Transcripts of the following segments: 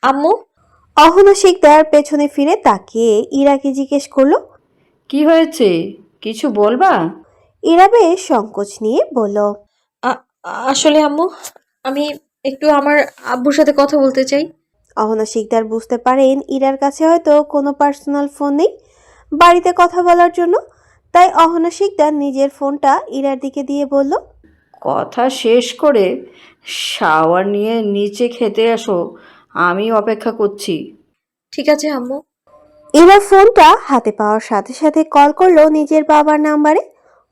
আম্মু। অহনা শিকদার পেছনে ফিরে তাকিয়ে ইরাকে জিজ্ঞেস করলো। কি হয়েছে? কিছু বলবা? ইরা বেশ সংকোচ নিয়ে বলল। আ- আসলে আম্মু, আমি একটু আমার আব্বুর সাথে কথা বলতে চাই। অহনা শিকদার বুঝতে পারেন ইরার কাছে হয়তো কোনো পার্সোনাল ফোন নেই বাড়িতে কথা বলার জন্য। তাই অহনা শিকদার নিজের ফোনটা ইরার দিকে দিয়ে বলল। কথা শেষ করে শাওয়ার নিয়ে নিচে খেতে আসো, আমি অপেক্ষা করছি। ঠিক আছে আম্মু। ইরা ফোনটা হাতে পাওয়ার সাথে সাথে কল করলো নিজের বাবার নাম্বারে।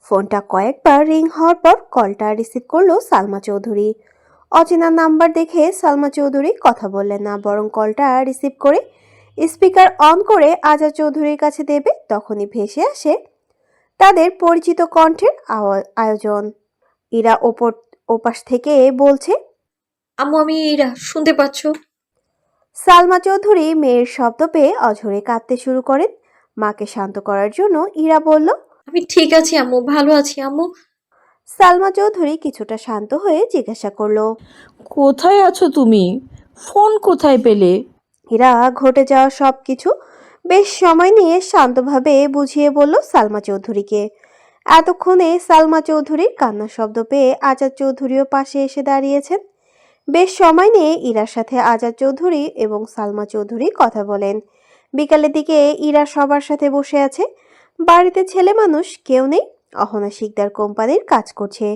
ফোনটা কয়েকবার রিং হওয়ার পর কলটা রিসিভ করলো সালমা চৌধুরী। অচেনা নাম্বার দেখে সালমা চৌধুরী কথা বললেন না, বরং কলটা রিসিভ করে স্পিকার অন করে আজাদ চৌধুরীর কাছে দেবে তখনই ভেসে আসে তাদের পরিচিত কণ্ঠের আয়োজন। ইরা ওপাশ থেকে বলছে। আম্মু, আমি ইরা, শুনতে পাচ্ছো? সালমা চৌধুরী মেয়ের শব্দ পেয়ে অঝরে কাঁদতে শুরু করেন। মাকে শান্ত করার জন্য ইরা বলল। আমি ঠিক আছি আম্মু, ভালো আছি আম্মু। সালমা চৌধুরী কিছুটা শান্ত হয়ে জিজ্ঞাসা করলো। কোথায় আছো তুমি? ফোন কোথায় পেলে? ইরা ঘটে যাওয়া সবকিছু বেশ সময় নিয়ে শান্তভাবে বুঝিয়ে বলল সালমা চৌধুরীকে। এতক্ষণে সালমা চৌধুরীর কান্নার শব্দ পেয়ে আজাদ চৌধুরীও পাশে এসে দাঁড়িয়েছেন। বেশ সময় নিয়ে ইরার সাথে আজাদ চৌধুরী এবং সালমা চৌধুরী কথা বলেন। বিকালের দিকে ইরা সবার সাথে বসে আছে। বাড়িতে ছেলে মানুষ কেউ নেই। অহনা শিকদার কোম্পানির কাজ করছে।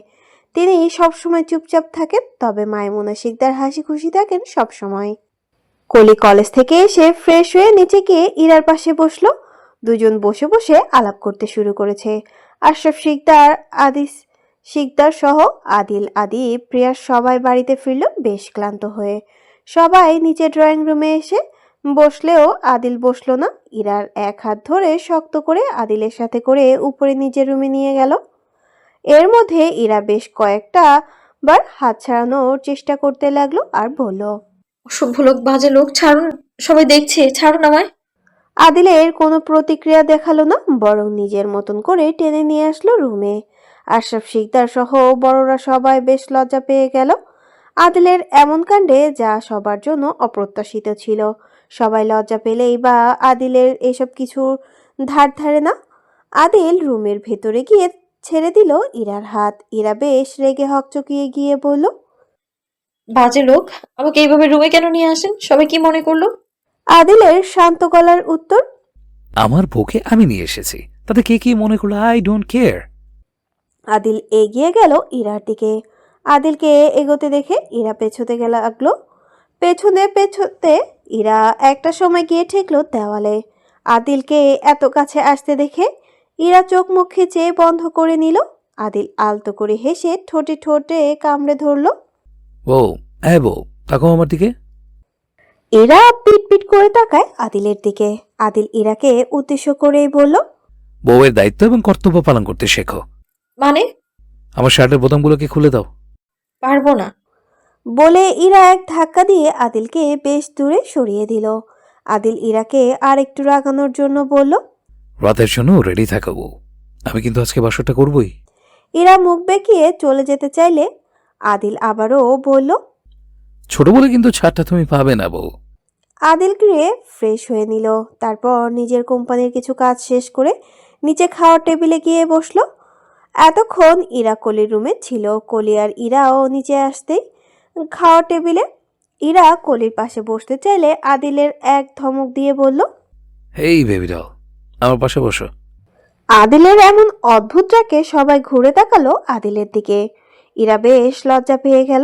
তিনি সবসময় চুপচাপ থাকেন, তবে মাইমুনা শিকদার হাসি খুশি থাকেন সবসময়। কলি কলেজ থেকে এসে ফ্রেশ হয়ে নিচে গিয়ে ইরার পাশে বসলো। দুজন বসে বসে আলাপ করতে শুরু করেছে। আশরাফ শিকদার, আদিস শিকদার সহ আদিল, আদি, প্রিয়া সবাই বাড়িতে ফিরল বেশ ক্লান্ত হয়ে। সবাই নিচে ড্রয়িং রুমে এসে বসলেও আদিল বসলো না। ইরার এক হাত ধরে শক্ত করে আদিলের সাথে করে উপরে নিজের রুমে নিয়ে গেল। এর মধ্যে ইরা বেশ কয়েকটা বার হাত ছাড়ানোর চেষ্টা করতে লাগলো আর বলল। অসভ্য লোক, বাজে লোক, ছাড়ুন, সবাই দেখছে, ছাড়ুন আমায়। আদিলের কোনো প্রতিক্রিয়া দেখালো না, বরং নিজের মতন করে টেনে নিয়ে আসলো রুমে। আশরাফ শিকদার সহ বড়রা সবাই বেশ লজ্জা পেয়ে গেল আদিলের এমন কাণ্ডে, যা সবার জন্য অপ্রত্যাশিত ছিল। সবাই লজ্জা পেলেই বা আদিলের এসব কিছুর ধার ধারে না। আদিল রুমের ভেতরে গিয়ে ছেড়ে দিল ইরার হাত। ইরা বেশ রেগে হকচকিয়ে গিয়ে বলল। বাজে লোক, আমাকে এইভাবে রুমে কেন নিয়ে আসেন? সবাই কি মনে করলো? আদিলের শান্ত গলার উত্তর। আমার বউকে আমি নিয়ে এসেছি, তাতে কে কি মনে করলো আই ডোন্ট কেয়ার। আদিল এগিয়ে গেল ইরার দিকে। আদিলকে এগোতে দেখে ইরা পেছোতে লাগলো। পেছনে পেছোতে ইরা একটা সময় গিয়ে ঠেকলো দেওয়ালে। আদিলকে এত কাছে আসতে দেখে ইরা চোখ মুখ খিচে বন্ধ করে নিল। আদিল আলতো করে হেসে ঠোঁটে ঠোঁটে কামড়ে ধরলো। বউ, হ্যাঁ বউ, তাকাও আমার দিকে। এরা পিট পিট করে তাকায় আদিলের দিকে। আদিল ইরাকে উদ্দেশ্য করেই বলল। বউয়ের দায়িত্ব এবং কর্তব্য পালন করতে শেখো। মানে? আমার শার্টের বোতামগুলোকে খুলে দাও। পারবো না। বলে ইরা এক ধাক্কা দিয়ে আদিলকে বেশ দূরে সরিয়ে দিল। আদিল ইরাকে আর একটু রাগানোর জন্য বলল। রাতের জন্য রেডি থাকো বউ, আমি কিন্তু আজকে বাসরটা করবই। ইরা মুখ বেঁকিয়ে চলে যেতে চাইলে আদিল আবারও বলল। ছোট বলে কিন্তু ছাড়টা তুমি পাবে না বউ। আদিল গিয়ে ফ্রেশ হয়ে নিল। তারপর নিজের কোম্পানির কিছু কাজ শেষ করে নিচে খাওয়ার টেবিলে গিয়ে বসলো। এতক্ষণ ইরা কলির রুমে ছিল। কলি আর ইরাও নিচে আসতেই খাওয়ার টেবিলে ইরা কলির পাশে বসতে চাইলে আদিলের এক ধমক দিয়ে বলল। এই বেবি ডল, আমার পাশে বসো। আদিলের এমন অদ্ভুত ডাকে সবাই ঘুরে তাকালো আদিলের দিকে। ইরা বেশ লজ্জা পেয়ে গেল।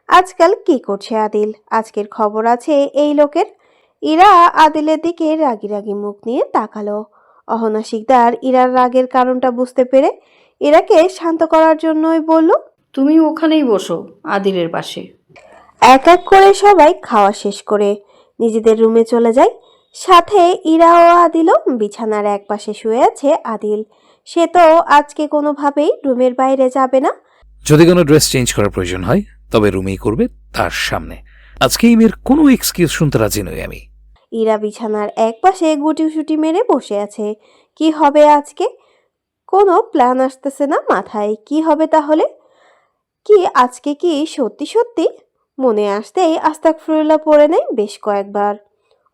আজকাল কি করছে আদিল? আজকের খবর আছে এই লোকের। ইরা আদিলের দিকে রাগি রাগি মুখ নিয়ে তাকালো। অহনা শিকদার ইরার রাগের কারণটা বুঝতে পেরে ইরাকে শান্ত করার জন্যই বলল। তুমি ওখানেই বসো, আদিলের পাশে। এক এক করে সবাই খাওয়া শেষ করে নিজেদের রুমে চলে যায়। সাথে ইরা ও আদিলও বিছানার এক পাশে শুয়ে আছে। আদিল সে তো আজকে কোনোভাবেই রুমের বাইরে যাবে না। যদি কোনো ড্রেস চেঞ্জ করার প্রয়োজন হয় তবে রুমেই করবে, তার সামনে। আজকে এই মেয়ের কোনো এক্সকিউজ শুনতে রাজি নই আমি। ইরা বিছানার এক পাশে গুটিসুটি মেরে বসে আছে। কি হবে আজকে? কোনো প্ল্যান আসতেছে না মাথায়। কি হবে তাহলে? কি আজকে কি সত্যি সত্যি মনে আসতেই আস্তাগফিরুল্লাহ পড়ে নেয় বেশ কয়েকবার।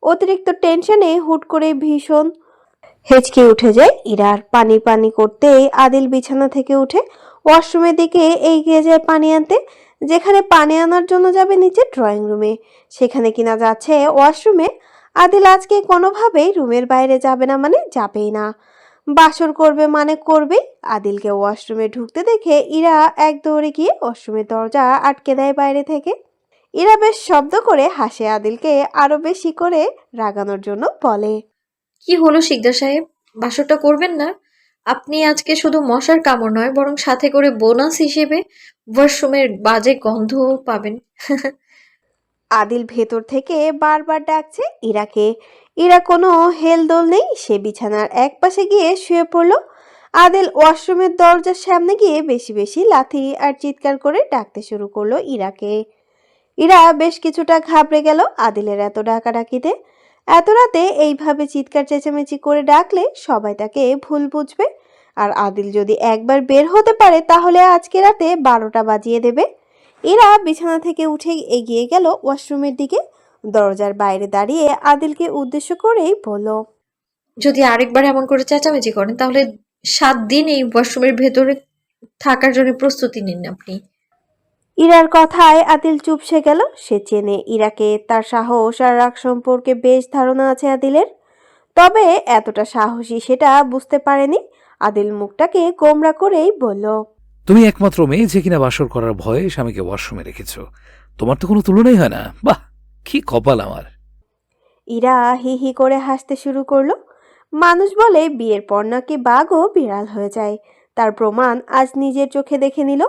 অতিরিক্ত টেনশনে হুট করে ভীষণ হেঁচকে উঠে যায় ইরার। পানি পানি করতেই আদিল বিছানা থেকে উঠে ওয়াশরুমের দিকে এগিয়ে যায় পানি আনতে। যেখানে পানি আনার জন্য যাবে নিচে ড্রয়িং রুমে, সেখানে কিনা যাচ্ছে ওয়াশরুমে। আদিল আজকে কোনোভাবেই রুমের বাইরে যাবে না, মানে যাবেই না। বাসর করবে মানে করবে। আদিলকে ওয়াশরুমে ঢুকতে দেখে ইরা এক দৌড়ে গিয়ে ওয়াশরুমের দরজা আটকে দেয় বাইরে থেকে। ইরা বেশ শব্দ করে হাসে, আদিলকে আরো বেশি করে রাগানোর জন্য বলে, কি হলো শিকদার সাহেব, বাসরটা করবেন না? আপনি আজকে শুধু মশার কামড় নয়, বরং সাথে করে বোনাস হিসেবে ওয়াশরুমের বাজে গন্ধও পাবেন। আদিল ভেতর থেকে বারবার ডাকছে ইরাকে। ইরা কোনো হেলদোল নেই, সে বিছানার এক পাশে গিয়ে শুয়ে পড়ল। আদিল ওয়াশরুমের দরজার সামনে গিয়ে বেশি বেশি লাথি আর চিৎকার করে ডাকতে শুরু করলো ইরাকে। ইরা বেশ কিছুটা ঘাবড়ে গেল আদিলের এত ডাকাডাকিতে। এত রাতে এইভাবে চিৎকার চেঁচামেচি করে ডাকলে সবাই তাকে ভুল বুঝবে। আর আদিল যদি একবার বের হতে পারে তাহলে আজকে রাতে 12টা বাজিয়ে দেবে। এরা বিছানা থেকে উঠে এগিয়ে গেল ওয়াশরুমের দিকে। দরজার বাইরে দাঁড়িয়ে আদিলকে উদ্দেশ্য করেই বলল, যদি আরেকবার এমন করে চেঁচামেচি করেন তাহলে 7 দিন এই ওয়াশরুমের ভেতরে থাকার জন্য প্রস্তুতি নিন আপনি। ইরার কথায় আদিল চুপসে গেল। সে চেনে ইরাকে, তার সাহস আর রাগ সম্পর্কে বেশ ধারণা আছে আদিলের। তবে এতটা সাহসী সেটা বুঝতে পারেনি। আদিল মুখটাকে গোমরা করেই বলল, তুমি একমাত্র মেয়ে যে কিনা বাসর করার ভয়ে স্বামীকে ওয়াশরুমে রেখেছ। তোমার তো কোনো তুলনাই হয় না। বাহ, কি কপাল আমার। ইরা হি হি করে হাসতে শুরু করলো। মানুষ বলে বিয়ের পর নাকি বাঘও বিড়াল হয়ে যায়, তার প্রমাণ আজ নিজের চোখে দেখে নিল।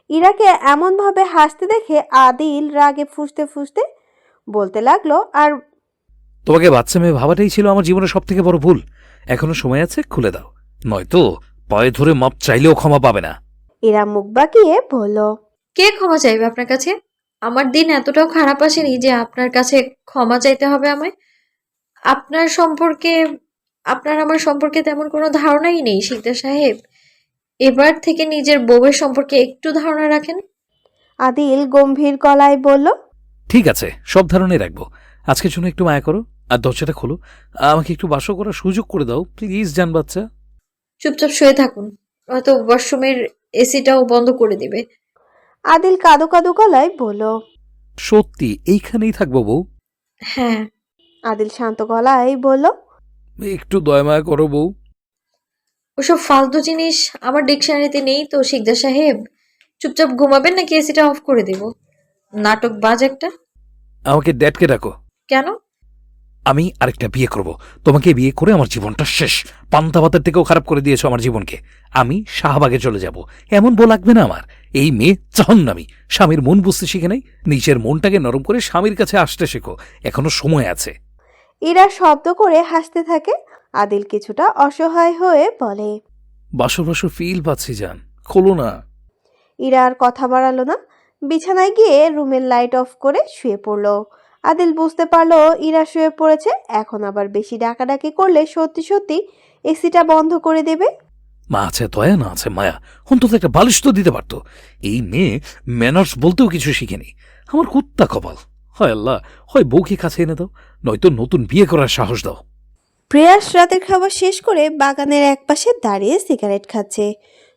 ইরাকে এমনভাবে হাসতে দেখে আদিল রাগে ফুঁসতে ফুঁসতে বলতে লাগলো, আর তোমাকে বাচ্চা মেয়ে ভাবাটাই ছিল আমার জীবনের সব থেকে বড় ভুল। এখনো সময় আছে, খুলে দাও, নয়তো পায়ে ধরে মাপ চাইলেও ক্ষমা পাবে না। ইরা মুখ বাঁকিয়ে বলল, কে ক্ষমা চাইবে আপনার কাছে? আমার দিন এতটাও খারাপ আসেনি যে আপনার কাছে ক্ষমা চাইতে হবে আমায়। আপনার সম্পর্কে আপনার আমার সম্পর্কে তেমন কোনো ধারণাই নেই শিকদার সাহেব। এবার থেকে নিজের বউয়ের সম্পর্কে একটু ধারণা রাখেন। আদিল গম্ভীর গলায় বলল, ঠিক আছে, সব ধারণাই রাখবো। আজকের জন্য একটু মায়া করো আর দরজাটা খোলো। আমাকে একটু বাসর করার সুযোগ করে দাও প্লিজ, জান বাচ্চা। চুপচাপ শুয়ে থাকুন, হয়তো ওয়াশরুমের এসিটাও বন্ধ করে দিবে। আদিল কাঁদো কাঁদো গলায় বলল, সত্যি এইখানেই থাকবো বউ? হ্যাঁ। আদিল শান্ত গলায় বলল, একটু দয়া মায়া করো বউ। ওসব ফালতু জিনিস আমার ডিকশনারিতে নেই তো শিকদার সাহেব। চুপচাপ ঘুমাবেন নাকি এসিটা অফ করে দেব? নাটক বাজ একটা। আমাকে ড্যাডকে ডাকো। কেন? আমি আরেকটা বিয়ে করব। তোমাকে বিয়ে করে আমার জীবনটা শেষ। পান্তা ভাতের থেকেও খারাপ করে দিয়েছো আমার জীবনকে। আমি শাহবাগে চলে যাব, এমন বউ লাগবে না আমার। এই মেয়ে জাহান্নামী, স্বামীর মন বুঝতে শিখে নাই। নিজের মনটাকে নরম করে স্বামীর কাছে আসতে শেখো, এখনো সময় আছে। ইরা শব্দ করে হাসতে থাকে। আদিল কিছুটা অসহায় হয়ে বলে, বাসর বাসর ফিল পাচ্ছি জান, খোলো না। ইরা আর কথা বাড়ালো না, বিছানায় গিয়ে রুমের লাইট অফ করে শুয়ে পড়ল। আদিল বুঝতে পারলো ইরা শুয়ে পড়েছে, এখন আবার বেশি ডাকাডাকি করলে সত্যি সত্যি এসিটা বন্ধ করে দেবে। মা আছে দয়া, না আছে মায়া, অন্তত একটা বালিশ তো দিতে পারতো। এই মেয়ে ম্যানার্স বলতেও কিছু শিখেনি। আমার কুত্তা কপাল। হয় আল্লাহ, হয় বউকে কাছে এনে দাও, নয়তো নতুন বিয়ে করার সাহস দাও। প্রেয়াস রাতের খাবার শেষ করে বাগানের একপাশে দাঁড়িয়ে সিগারেট খাচ্ছে।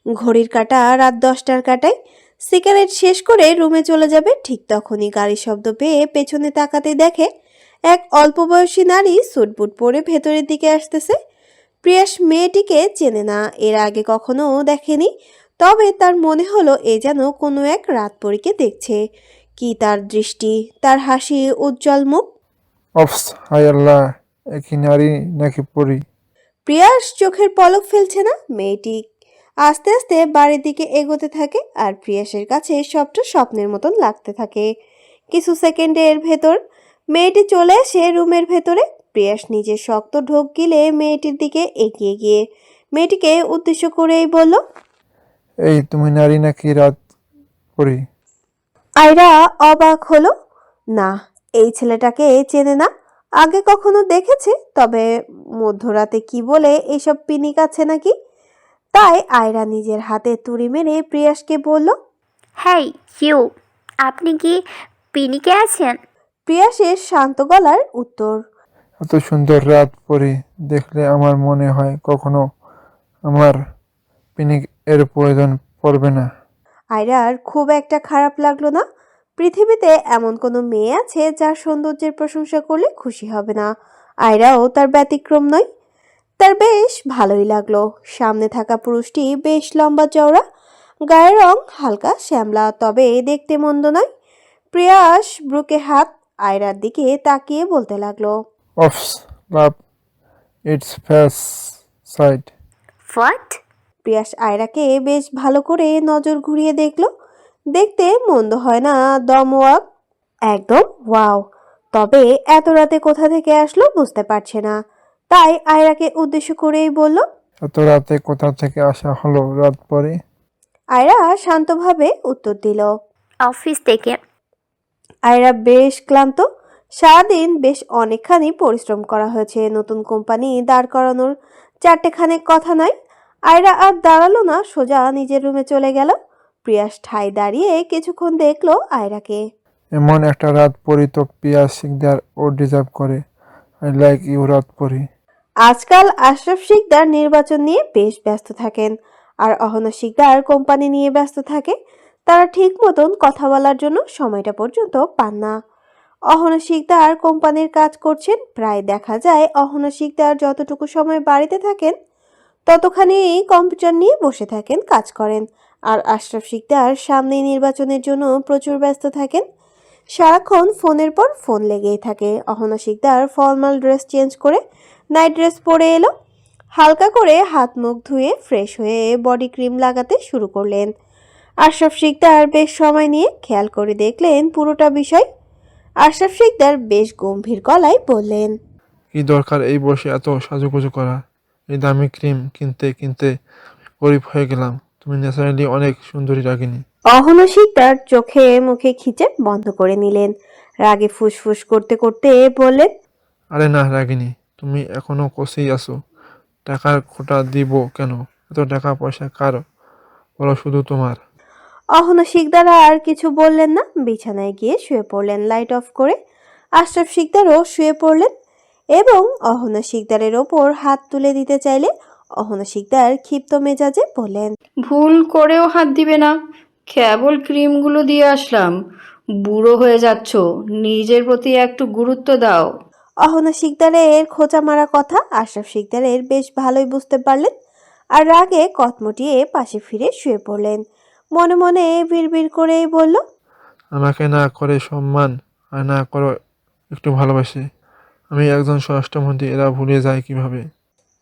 ঘড়ির কাঁটা রাত 10টার কাঁটায়। সিগারেট শেষ করে রুমে চলে যাবে, ঠিক তখনই গাড়ির শব্দ পেয়ে পেছনে তাকাতে দেখে এক অল্প বয়সী নারী স্যুটবুট পরে ভেতরের দিকে আসতেছে। প্রিয়াস মেয়েটিকে চেনে না, এর আগে কখনো দেখেনি। তবে তার মনে হলো এ যেন কোনো এক রাতপরীকে দেখছে। কি তার দৃষ্টি, তার হাসি, উজ্জ্বল মুখ। অফস, হায় আল্লাহ, একই নারী নাকি পরি? প্রিয়াস চোখের পলক ফেলছে না। মেয়েটি আস্তে আস্তে বাড়ির দিকে এগোতে থাকে, আর প্রিয়াসের কাছে সবটা স্বপ্নের মতন লাগতে থাকে। কিছু সেকেন্ডের ভেতর মেয়েটি চলে আসে রুমের ভেতরে। প্রিয়াস নিজের শক্ত ঢোক গিলে মেয়েটির দিকে এগিয়ে গিয়ে মেয়েটিকে উদ্দেশ্য করেই বলল, এই তুমি নারী নাকি রাত পরি? আয়রা অবাক হলো। না, এই ছেলেটাকে চেনে না, আগে কখনো দেখেছে, তবে মধ্যরাতে কি বলে এসব পিনিক আছে নাকি। তাই আয়রা নিজের হাতে তুড়ি মেরে প্রিয়াসকে বলল, হেই ইউ, আপনি কি পিনিকে আছেন? প্রিয়াসের শান্ত গলার উত্তর। এত সুন্দর রাত পরি দেখলে আমার মনে হয় কখনো আমার পিনিক এর প্রয়োজন পড়বে না। আয়রার খুব একটা খারাপ লাগলো না। পৃথিবীতে এমন কোনো মেয়ে আছে যার সৌন্দর্যের প্রশংসা করলে খুশি হবে না। আয়রাও তার ব্যতিক্রম নয়। তার বেশ ভালোই লাগলো। সামনে থাকা পুরুষটি বেশ লম্বা চওড়া, গায়ের রং হালকা শ্যামলা, তবে দেখতে মন্দ নয়। প্রিয়াস ব্রুকে হাত আয়রার দিকে তাকিয়ে বলতে লাগলো, অফস love it's face side. What? প্রিয়াস আয়রাকে বেশ ভালো করে নজর ঘুরিয়ে দেখলো। দেখতে মন্দ হয় না, দম ওয়াক একদম ওয়াও। তবে এত রাতে কোথা থেকে আসলো বুঝতে পারছে না। তাই আয়রাকে উদ্দেশ্য করেই বলল, এত রাতে কোথা থেকে আসা হলো রাত পরি? আয়রা শান্তভাবে উত্তর দিল, অফিস থেকে। আয়রা বেশ ক্লান্ত। সারাদিন বেশ অনেকখানি পরিশ্রম করা হয়েছে। নতুন কোম্পানি দাঁড় করানোর চারটেখানেক কথা নয়। আয়রা আর দাঁড়ালো না, সোজা নিজের রুমে চলে গেল। প্রিয়াস ঠায় দাঁড়িয়ে কিছুক্ষণ দেখলো আয়রাকে। এমন একটা রাত পরি তো পিয়া শিকদার ও ডিজার্ভ করে। আই লাইক ইউ রাত পরি। আজকাল আশরাফ শিকদার নির্বাচন নিয়ে বেশ ব্যস্ত থাকেন, আর অহনা শিকদার কোম্পানি নিয়ে ব্যস্ত থাকে। তারা ঠিক মতন কথা বলার জন্য সময়টা পর্যন্ত পান না। অহনা শিকদার কোম্পানির কাজ করছেন, প্রায় দেখা যায় অহনা শিকদার যতটুকু সময় বাড়িতে থাকেন ততখানি কম্পিউটার নিয়ে বসে থাকেন, কাজ করেন। আর আশরাফ শিকদার সামনেই নির্বাচনের জন্য প্রচুর ব্যস্ত থাকেন। সারাক্ষণ ফোনের পর ফোন লেগেই থাকে। Ahana Sikdar formal dress change করে নাইট ড্রেস পরে এলো। হালকা করে হাত মুখ ধুয়ে ফ্রেশ হয়ে বডি ক্রিম লাগাতে শুরু করলেন। আশরাফ শিকদার বেশ সময় নিয়ে খেয়াল করে দেখলেন পুরোটা বিষয়। আশরাফ শিকদার বেশ গম্ভীর গলায় বললেন, কি দরকার এই বসে এত সাজুগুজু করা? এই দামি ক্রিম কিনতে কিনতে গরিব হয়ে গেলাম। তুমি ন্যাচারালি অনেক সুন্দরী রাগিনী। অহনা শিকদার চোখে মুখে খিচে বন্ধ করে নিলেন। রাগে ফুসফুস করতে করতে বললেন, আরে না রাগিনী, তুমি এখনো কষেই আছো। টাকার খোটা দিব কেন? এত টাকা পয়সা কার বলো, শুধু তোমার। অহনা শিকদার আর কিছু বললেন না, বিছানায় গিয়ে শুয়ে পড়লেন লাইট অফ করে। আশরাফ শিকদারও শুয়ে পড়লেন এবং অহনা শিকদারের ওপর হাত তুলে দিতে চাইলে অহনা শিকদার ক্ষিপ্ত মেজাজে বললেন, ভুল করেও হাত দিবে না, কেবল ক্রিমগুলো দিয়ে আসলাম। বুড়ো হয়ে যাচ্ছ, নিজের প্রতি একটু গুরুত্ব দাও। অহনা শিকদারের খোঁচা মারা কথা আশরাফ শিকদারের বেশ ভালোই বুঝতে পারলেন, আর রাগে কটমটিয়ে পাশে ফিরে শুয়ে পড়লেন। মনে মনে বিড়বিড় করেই বলল, আমাকে না করে সম্মান আর না করো একটু ভালোবাসে। আমি একজন স্বরাষ্ট্রমন্ত্রী, এরা ভুলে যায় কিভাবে?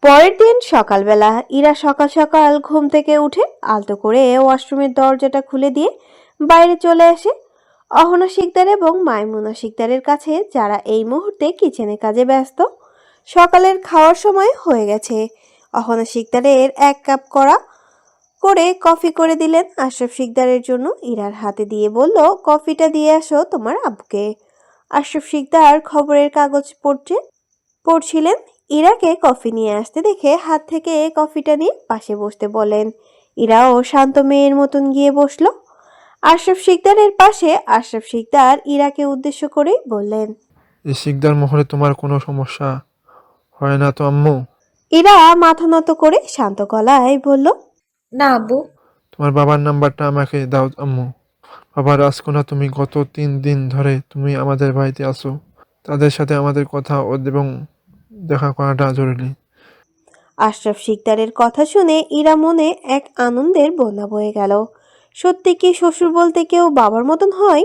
পরের দিন সকালবেলা ইরা সকাল সকাল ঘুম থেকে উঠে আলতো করে ওয়াশরুমের দরজাটা খুলে দিয়ে বাইরে চলে আসে। অহনা শিকদার এবং মাইমুনা শিকদারের কাছে, যারা এই মুহূর্তে কিচেনে কাজে ব্যস্ত। সকালের খাওয়ার সময় হয়ে গেছে। অহনা শিকদারের 1 কাপ করে কফি করে দিলেন আশরাফ শিকদারের জন্য। ইরার হাতে দিয়ে বলল, কফিটা দিয়ে আসো তোমার আব্বুকে। আশরাফ শিকদার খবরের কাগজ পড়ছিলেন। ইরাকে কফি নিয়ে আসতে দেখে হাত থেকে কফিটা নিয়ে পাশে বসতে বলেন। ইরাও শান্ত মেয়ের মতন গিয়ে বসলো আশরাফ শিকদারের পাশে। আশরাফ শিকদার ইরাকে উদ্দেশ্য করেই বললেন, এই শিকদার মহলে তোমার কোনো সমস্যা হয় না তো আম্মু? ইরা মাথা নত করে শান্ত গলায় বলল, না আব্বু। তোমার বাবার নাম্বারটা আমাকে দাও আম্মু। বাবা রাজকন্যা, তুমি গত 3 দিন ধরে তুমি আমাদের বাড়িতে আসো। তাদের সাথে আমাদের কথা এবং দেখা করাটা জরুরি। আশরাফ শিকদারের কথা শুনে ইরা মনে এক আনন্দের বন্যা বয়ে গেল। সত্যি কি শ্বশুর বলতে কেউ বাবার মতন হয়?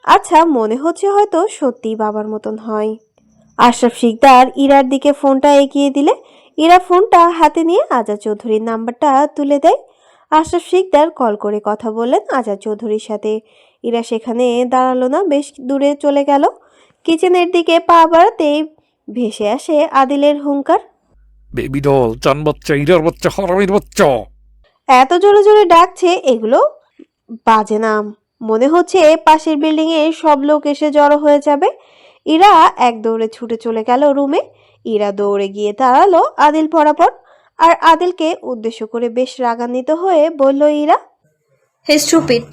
আচ্ছা, মনে হচ্ছে হয়তো সত্যিই বাবার মতন হয়। আশরাফ শিকদার ইরার দিকে ফোনটা এগিয়ে দিলে ইরা ফোনটা হাতে নিয়ে আজাদ চৌধুরীর নাম্বারটা তুলে দেয়। আশরাফ শিকদার কল করে কথা বললেন আজাদ চৌধুরীর সাথে। ইরা সেখানে দাঁড়ালো না, বেশ দূরে চলে গেল। কিচেনের দিকে পা বাড়াতেই ভেসে আসে আদিলের হুঙ্কার, বেবি ডল, চান বাচ্চা, ইরার বাচ্চা, হারামির বাচ্চা। এত জোরে জোরে ডাকছে, এগুলো বাজে নাম। মনে হচ্ছে পাশের বিল্ডিং এ সব লোক এসে জড়ো হয়ে যাবে। ইরা এক দৌড়ে ছুটে চলে গেল রুমে। ইরা দৌড়ে গিয়ে দাঁড়ালো আদিল পরাপর, আর আদিলকে উদ্দেশ্য করে বেশ রাগান্বিত হয়ে বলল ইরা, হে স্টুপিড,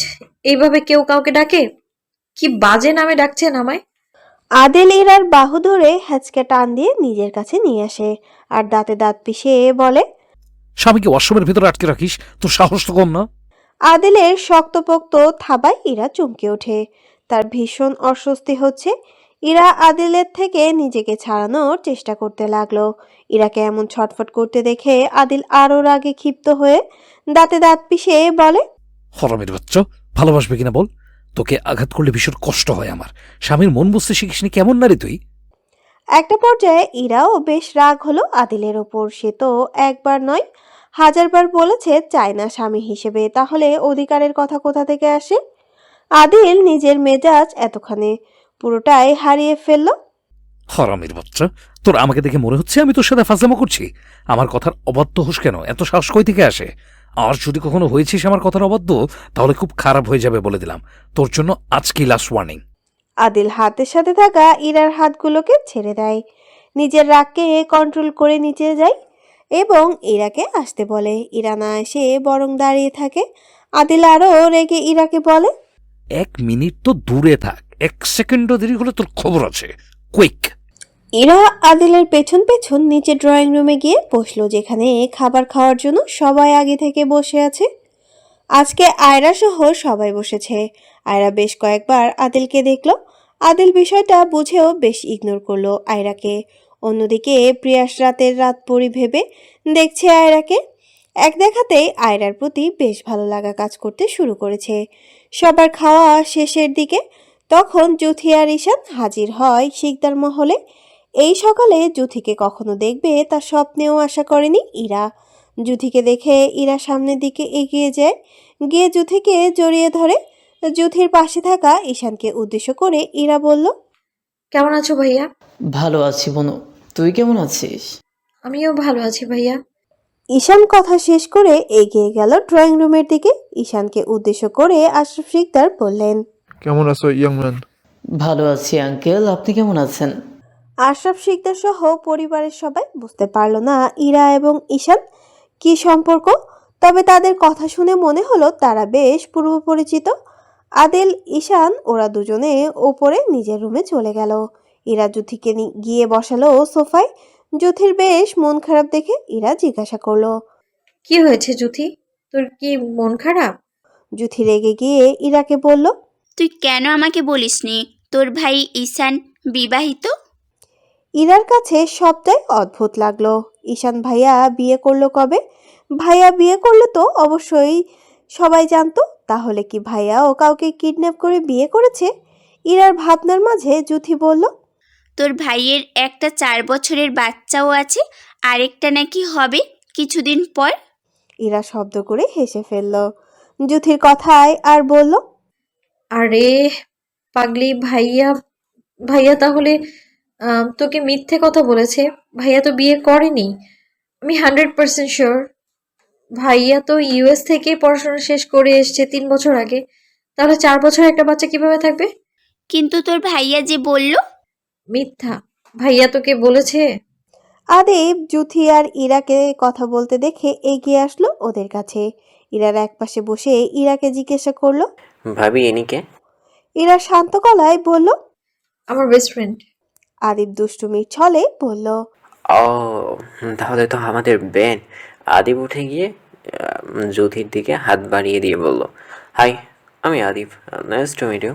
এইভাবে কেউ কাউকে ডাকে? কি বাজে নামে ডাকছেন আমায়? আদিল ইরার বাহু ধরে হ্যাচকে টান দিয়ে নিজের কাছে নিয়ে আসে আর দাঁতে দাঁত পিষে বলে। স্বামীকে ওয়াশরুমের ভিতরে আটকে রাখিস, তোর সাহস তো কম না? আদিলের শক্তপোক্ত থাবায় ইরা চমকে ওঠে। তার ভীষণ অস্বস্তি হচ্ছে। ইরা আদিলের থেকে নিজেকে ছাড়ানোর চেষ্টা করতে লাগলো। ইরাকে এমন ছটফট করতে দেখে আদিল আরো রাগে ক্ষিপ্ত হয়ে দাঁতে দাঁত পিষে বলে। হরামের বাচ্চা, ভালোবাসবে কিনা বল? তোকে আঘাত করলে ভীষণ কষ্ট হয় আমার। স্বামীর মন বুঝতে শিখিসনি, কেমন নারী তুই? একটা পর্যায়ে ইরাও বেশ রাগ হলো আদিলের ওপর। সে তো একবার নয়, হাজারবার বলেছে চায় না স্বামী হিসেবে, তাহলে অধিকারের কথা কোথা থেকে আসে? আদিল নিজের মেজাজ এতখানে পুরোটাই হারিয়ে ফেলল। হরামের বাচ্চা, তোর আমাকে দেখে মনে হচ্ছে আমি তোর সাথে ফাজলামো করছি? আমার কথার অবাধ্য হোস কেন? এত সাহস কই থেকে আসে? আর যদি কখনো হয়েছিস আমার কথার অবাধ্য, তাহলে খুব খারাপ হয়ে যাবে বলে দিলাম। তোর জন্য আজকেই লাস্ট ওয়ার্নিং। আদিল হাতের সাথে থাকা ইরার হাতগুলোকে ছেড়ে দেয়, নিজের রাগকে কন্ট্রোল করে নিচে যায় এবং ইরাকে আসতে বলে। ইরা না এসে বরং দাঁড়িয়ে থাকে। আদিল আরও রেগে ইরাকে বলে। 1 মিনিট তো দূরে থাক, 1 সেকেন্ডও দেরি হলে তোর খবর আছে। কুইক! ইরা আদিলের পেছন পেছন নিচে ড্রয়িং রুমে গিয়ে বসলো, যেখানে খাবার খাওয়ার জন্য সবাই আগে থেকে বসে আছে। আজকে আয়রা সহ সবাই বসেছে। আয়রা বেশ কয়েকবার আদিলকে দেখলো। আদিল বিষয়টা বুঝেও বেশ ইগনোর করলো আয়রাকে। অন্যদিকে প্রিয়াস রাতের রাত পরি ভেবে দেখছে আয়রাকে। এক দেখাতেই আয়রার প্রতি বেশ ভালো লাগা কাজ করতে শুরু করেছে। সবার খাওয়া শেষের দিকে তখন জুথি আর ঈশান হাজির হয় শিকদার মহলে। এই সকালে জুথিকে কখনো দেখবে তা স্বপ্নেও আশা করেনি ইরা। জুথিকে দেখে ইরা সামনের দিকে এগিয়ে যায়, গিয়ে জুথিকে জড়িয়ে ধরে। জুথির পাশে থাকা ঈশানকে উদ্দেশ্য করে ইরা বলল। কেমন আছো ভাইয়া? ভালো আছি বনু, তুই কেমন আছিস? আমিও ভালো আছি ভাইয়া। ঈশান কথা শেষ করে এগিয়ে গেল ড্রয়িং রুমের দিকে। ঈশানকে উদ্দেশ্য করে আশরাফ শিকদার বললেন। কেমন আছো ইয়াং ম্যান? ভালো আছি আঙ্কেল, আপনি কেমন আছেন? আশরাফ শিকদার সহ পরিবারের সবাই বুঝতে পারল না ইরা এবং ঈশান কি সম্পর্ক, তবে তাদের কথা শুনে মনে হলো তারা বেশ পূর্ব পরিচিত। আদিল ঈশান ওরা দুজনে ওপরে নিজের রুমে চলে গেল। ইরা জুথিকে গিয়ে বসালো সোফায়। জুথির বেশ মন খারাপ দেখে ইরা জিজ্ঞাসা করলো। কি হয়েছে জুথি, তোর কি মন খারাপ? জুথি রেগে গিয়ে ইরাকে বলল। তুই কেন আমাকে বলিসনি তোর ভাই ঈশান বিবাহিত? ইরার কাছে সবটাই অদ্ভুত লাগলো। ঈশান ভাইয়া বিয়ে করলো কবে? ভাইয়া বিয়ে করলে তো অবশ্যই সবাই জানতো। তাহলে কি ভাইয়াও কাউকে কিডন্যাপ করে বিয়ে করেছে? ইরার ভাবনার মাঝে জুথি বলল। তোর ভাইয়ের একটা 4 বছরের বাচ্চাও আছে, আরেকটা নাকি হবে কিছুদিন পর। ইরা শব্দ করে হেসে ফেলল জুথির কথায় আর বলল। আরে পাগলি ভাইয়া, ভাইয়া তাহলে তোকে মিথ্যে কথা বলেছে। ভাইয়া তো বিয়ে করেনি। আমি 100% শিওর। ভাইয়া তো ইউএস থেকে পড়াশোনা শেষ করে এসেছে 3 বছর আগে। তাহলে 4 বছর একটা বাচ্চা কিভাবে থাকবে? কিন্তু তোর ভাইয়া যে বলল। মিথ্যা। ভাইয়া তোকে বলেছে? আদিব জুথি আর ইরাকে কথা বলতে দেখে এগিয়ে আসলো ওদের কাছে। ইরার একপাশে বসে ইরাকে জিজ্ঞাসা করলো। ভাবি এনিকে? ইরা শান্ত গলায় বলল। আমার বেস্ট ফ্রেন্ড। আদিব দুষ্টুমির ছলে বলল। ও, তাহলে তো আমাদের বেন। আদিব উঠে গিয়ে জ্যোতির দিকে হাত বাড়িয়ে দিয়ে বলল, হাই, আমি Adib, nice to meet you.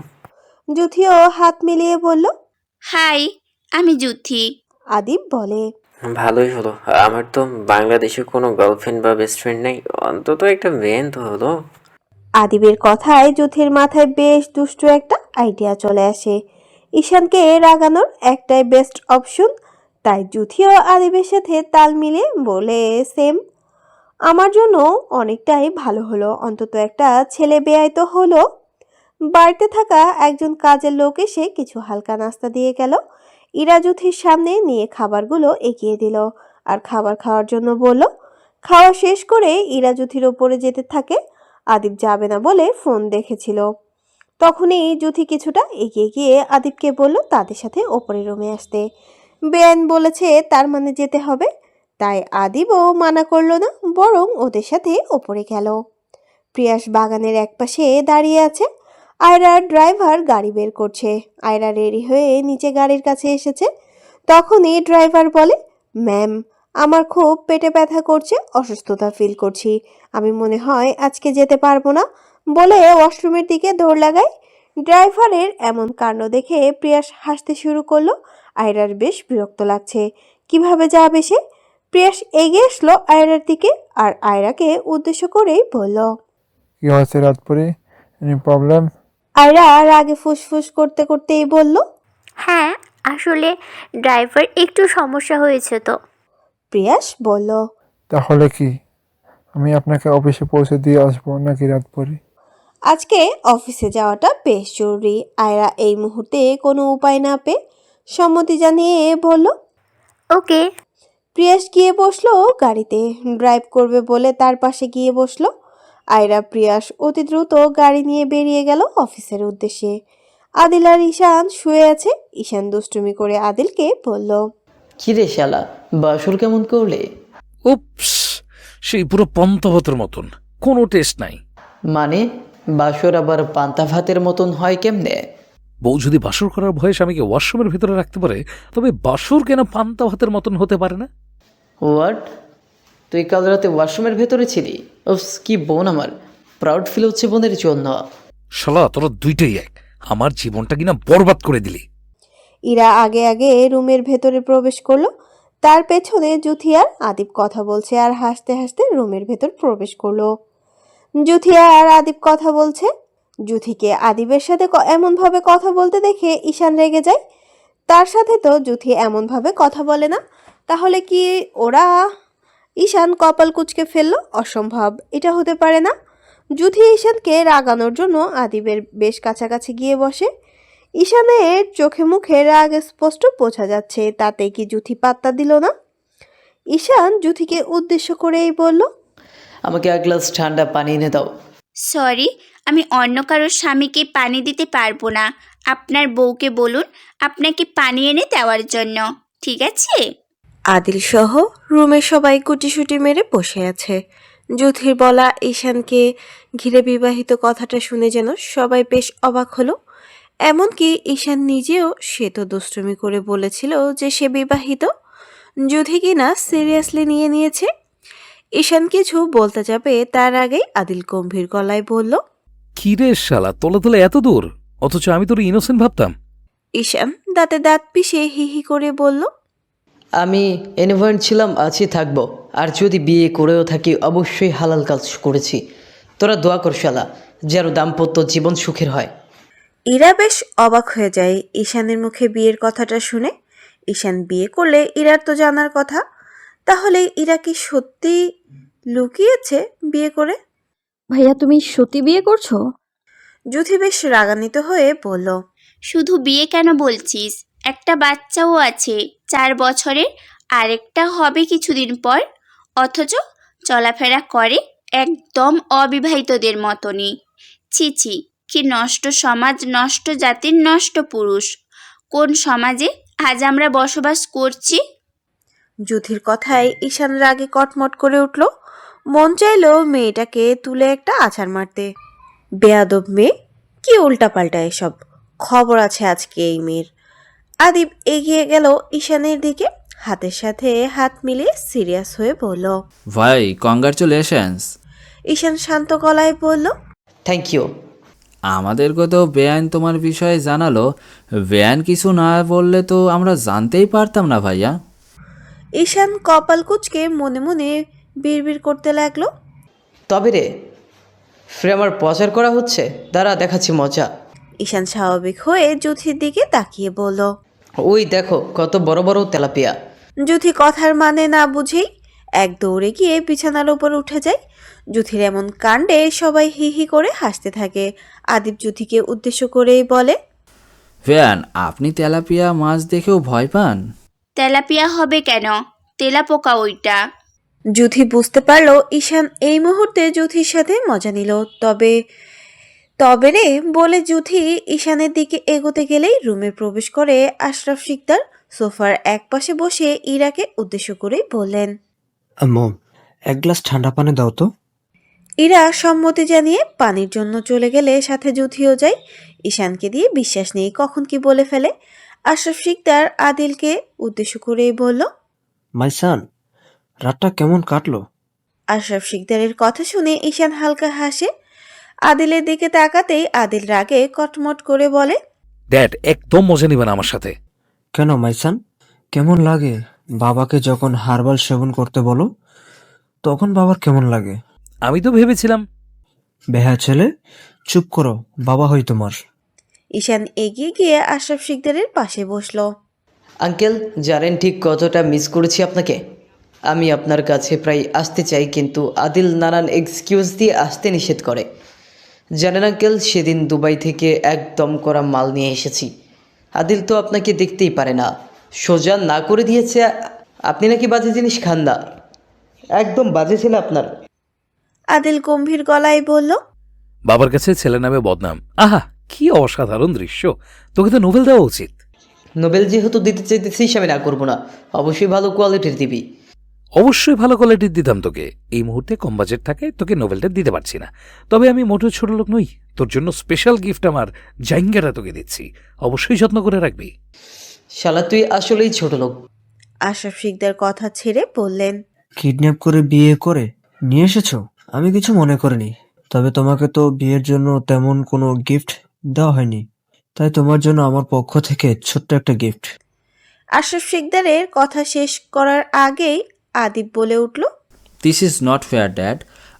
জুথিও হাত মিলিয়ে বলল। হাই, আমি জুথি। আদিব বলে। ভালোই হলো, আমার তো বাংলাদেশে কোনো গার্লফ্রেন্ড বা বেস্ট ফ্রেন্ড নেই, অন্তত একটা বেন তো হলো। আদিবের কথায় জুথির মাথায় বেশ দুষ্টু একটা আইডিয়া চলে আসে। ঈশানকে রাগানোর একটাই বেস্ট অপশন। তাই জুথিও আদিবের সাথে তাল মিলে বলে, সেম, আমার জন্য অনেকটাই ভালো হলো। অন্তত একটা ছেলে বেয়াই তো হলো। বাড়িতে থাকা একজন কাজের লোক এসে কিছু হালকা নাস্তা দিয়ে গেল। ইরা জুথির সামনে নিয়ে খাবারগুলো এগিয়ে দিল আর খাবার খাওয়ার জন্য বলল। খাওয়া শেষ করে ইরা জুথির ওপরে যেতে থাকে। আদিব যাবে না বলে ফোন দেখেছিল। তখনই জুথি কিছুটা এগিয়ে গিয়ে আদিবকে বলল তাদের সাথে ওপরের রুমে আসতে। বেআইন বলেছে, তার মানে যেতে হবে। তাই আদিবও মানা করলো না, বরং ওদের সাথে ওপরে গেল। প্রিয়াস বাগানের একপাশে দাঁড়িয়ে আছে। আয়রার ড্রাইভার গাড়ি বের করছে। আয়রা রেডি হয়ে নিচে গাড়ির কাছে এসেছে। তখনই ড্রাইভার বলে, ম্যাম, আমার খুব পেটে ব্যথা করছে, অসুস্থতা ফিল করছি, আমি মনে হয় আজকে যেতে পারবো না বলে ওয়াশরুমের দিকে দৌড় লাগায়। ড্রাইভারের এমন কাণ্ড দেখে প্রিয়াস হাসতে শুরু করলো। আয়রার বেশ বিরক্ত লাগছে। কিভাবে যাবে সে? প্রিয়াস এগিয়ে আসলো আয়রার দিকে আর আয়রাকে উদ্দেশ্য করেই বলল, কি হয়েছে রাতপুরি? Any problem? আয়রা রাগে ফুসফুস করতে করতেই বলল, হ্যাঁ, আসলে ড্রাইভার একটু সমস্যা হয়েছে তো। প্রিয়াস বলল, তাহলে কি আমি আপনাকে অফিসে পৌঁছে দিয়ে আসবো নাকি রাতপুরি? আজকে অফিসে যাওয়াটা বেশ জরুরি। আয়রা এই মুহূর্তে কোনো উপায় না পেয়ে সম্মতি জানিয়ে বলল। ওকে। প্রিয়াস গিয়ে বসলো গাড়িতে। ড্রাইভ করবে বলে তার পাশে গিয়ে বসলো। আয়রা প্রিয়াস অতি দ্রুত গাড়ি নিয়ে বেরিয়ে গেল অফিসের উদ্দেশ্যে। আদিল আর ঈশান শুয়ে আছে। ঈশান দুষ্টুমি করে আদিলকে বলল, কি রে শালা, বাসর কেমন করলে? উপস, সেই পুরো পন্তভাতের মতন, কোনো টেস্ট নাই। মানে বাসর আবার পান্তা ভাতের মতন হয় কেমনে? বউ যদি বাসর করার ভয়ে স্বামীকে ওয়াশরুমের ভিতরে রাখতে পারে, তবে বাসর কেন পান্তা ভাতের মতন হতে পারে না? হোয়াট? তুই কাল রাতে ওয়াশরুমের ভেতরে ছিলি? উফস, কি বোন আমার, প্রাউড ফিল হচ্ছে বোনের জন্য। শালা, তোরা দুইটাই এক, আমার জীবনটা কিনা বরবাদ করে দিলি। ইরা আগে আগে রুমের ভেতরে প্রবেশ করলো। তার পেছনে জুথি আর আদিব কথা বলছে আর হাসতে হাসতে রুমের ভেতর প্রবেশ করলো। জুথি আর আদিব কথা বলছে। জুথিকে আদিবের সাথে এমনভাবে কথা বলতে দেখে ঈশান রেগে যায়। তার সাথে তো জুথি এমনভাবে কথা বলে না, তাহলে কি ওরা? ঈশান কপাল কুঁচকে ফেললো। অসম্ভব, এটা হতে পারে না। জুথি ঈশানকে রাগানোর জন্য আদিবের বেশ কাছাকাছি গিয়ে বসে। ঈশানের চোখে মুখে রাগ স্পষ্ট বোঝা যাচ্ছে, তাতে কি জুথি পাত্তা দিল না। ঈশান জুথিকে উদ্দেশ্য করেই বলল, আমাকে এক গ্লাস ঠান্ডা পানি এনে দাও। সরি, আমি অন্য কারোর স্বামীকে পানি দিতে পারবো না। আপনার বউকে বলুন আপনাকে পানি এনে দেওয়ার জন্য, ঠিক আছে? আদিল সহ রুমের সবাই গুটিসুটি মেরে বসে আছে। জুথির বলা ঈশানকে ঘিরে বিবাহিত কথাটা শুনে যেন সবাই বেশ অবাক হলো। এমনকি ঈশান নিজেও, সে তো দুষ্টুমি করে বলেছিল যে সে বিবাহিত। জুথি কিনা সিরিয়াসলি নিয়ে নিয়েছে। ঈশান কিছু বলতে যাবে তার আগেই আদিল গম্ভীর গলায় বলল, কি রে শালা, তলে তলে এত দূর, অথচ আমি তোর ইনোসেন্ট ভাবতাম। ঈশান দাঁতে দাঁত পিষে হি হি করে বলল, আমি ইনভয়েন্ট ছিলাম, আছি, থাকবো। আর যদি বিয়ে করেও থাকি অবশ্যই হালাল কাজ করেছি। তোরা দোয়া কর শালা, যেন দাম্পত্য জীবন সুখের হয়। ইরা বেশ অবাক হয়ে যায় ঈশানের মুখে বিয়ের কথাটা শুনে। ঈশান বিয়ে করলে ইরার তো জানার কথা, তাহলে ইরা কি সত্যি লুকিয়েছে বিয়ে করে? ভাইয়া, তুমি সত্যি বিয়ে করছো? জুথি বেশ রাগান্বিত হয়ে বলল, শুধু বিয়ে কেন বলছিস, একটা বাচ্চাও আছে 4 বছরের, আরেকটা হবে কিছুদিন পর, অথচ চলাফেরা করে একদম অবিবাহিতদের মতনই। ছি ছি, কি নষ্ট সমাজ, নষ্ট জাতির নষ্ট পুরুষ। কোন সমাজে আজ আমরা বসবাস করছি? জুথির কথায় ঈশান রাগে কটমট করে উঠল। মন চাইল মেয়েটাকে তুলে একটা আছাড় মারতে। বেয়াদব মেয়ে, কি উল্টাপাল্টা এসব, খবর আছে আজকে এই মেয়ের। আদিব এগিয়ে গেল ঈশানের দিকে, হাতের সাথে হাত মিলিয়ে সিরিয়াস হয়ে বলল, ভাই, কংগ্রাচুলেশনস। ঈশান শান্ত গলায় বলল, থ্যাংক ইউ। আমাদেরকে তো বেআইন তোমার বিষয়ে জানালো, বেআইন কিছু না বললে তো আমরা জানতেই পারতাম না ভাইয়া। ঈশান কপাল কুঁচকে মনে মনে বিড়বিড় করতে লাগলো। তবে রে, ফ্রেমার প্রচার করা হচ্ছে, দাঁড়া দেখাচ্ছি মজা। ঈশান স্বাভাবিক হয়ে জুথির দিকে তাকিয়ে বলল, ওই দেখো কত বড় বড় তেলাপিয়া। জুথি কথার মানে না বুঝেই এক দৌড়ে গিয়ে বিছানার উপর উঠে যায়। জুথির এমন কাণ্ডে সবাই হি হি করে হাসতে থাকে। আদিব জুথিকে উদ্দেশ্য করেই বলে, বেআইন, আপনি তেলাপিয়া মাছ দেখেও ভয় পান? তেলাপিয়া হবে কেন, তেলাপোকা ওইটা। জুথি বুঝতে পারলো ঈশান এই মুহূর্তে জুথির সাথে মজা নিল। তবে রে বলে জুথি ঈশানের দিকে এগোতে গেলেই রুমে প্রবেশ করে আশরাফ শিকদার সোফার এক পাশে বসে ইরাকে উদ্দেশ্য করে বললেন, আম্মু, এক গ্লাস ঠান্ডা পানি দাও তো। ইরা সম্মতি জানিয়ে পানির জন্য চলে গেলে সাথে জুথিও যায়। ঈশানকে দিয়ে বিশ্বাস নেই কখন কি বলে ফেলে। আশরাফ শিকদার আদিলকে উদ্দেশ্য করেই বলল, মাইসান, রাতটা কেমন কাটলো? আশরাফ শিকদারের কথা শুনে ঈশান হালকা হাসে। আদিলের দিকে তাকাতেই আদিল রাগে কটমট করে বলে, ড্যাড একদম মজা নিবে না আমার সাথে। কেন মাইসান, কেমন লাগে বাবাকে যখন হার্বাল সেবন করতে বলো? তখন বাবার কেমন লাগে? আমি তো ভেবেছিলাম। বেহা ছেলে, চুপ করো, বাবা হই তোমার। ঈশান এগিয়ে গিয়ে আশরাফ শিকদারের পাশে বসলো। আঙ্কেল, জানেন ঠিক কতটা মিস করেছি আপনাকে। আমি আপনার কাছে প্রায় আসতে চাই, কিন্তু আদিল নানান এক্সকিউজ দিয়ে আসতে নিষেধ করে। জানেন আঙ্কেল, সেদিন দুবাই থেকে একদম করা মাল নিয়ে এসেছি। আদিল তো আপনাকে দেখতেই পারে না, সোজা না করে দিয়েছে আপনি নাকি বাজে জিনিস খান না। একদম বাজে ছিল আপনার। আদিল গম্ভীর গলায় বলল, বাবার কাছে ছেলে নামে বদনাম, আহা কি অসাধারণ দৃশ্য। তোকে তো নোবেল দেওয়া উচিত। নোবেল যেহেতু দিতে চাইতেছিস, আমি না করবো না। অবশ্যই ভালো কোয়ালিটির দিবি। অবশ্যই ভালো কোয়ালিটির দিতাম তোকে। এই মুহূর্তে কম বাজেট থাকে তোকে নোবেলটা দিতে পারছি না। তবে আমি মোটেও ছোট লোক নই। তোর জন্য স্পেশাল গিফট আমার জাইঙ্গাটা তোকে দিচ্ছি, অবশ্যই যত্ন করে রাখবি। শালা তুই আসলেই ছোট লোক। আশরাফ শিকদার কথা ছেড়ে বললেন, কিডন্যাপ করে বিয়ে করে নিয়ে এসেছো? আমি কিছু মনে করিনি। তবে তোমাকে তো বিয়ের জন্য তেমন কোনো গিফট দেওয়া হয়নি, তাই তোমার জন্য আমার পক্ষ থেকে ছোট্ট একটা গিফট। আশরাফ শিকদারের কথা শেষ করার আগেই আদিব বলে উঠল, this is not fair dad.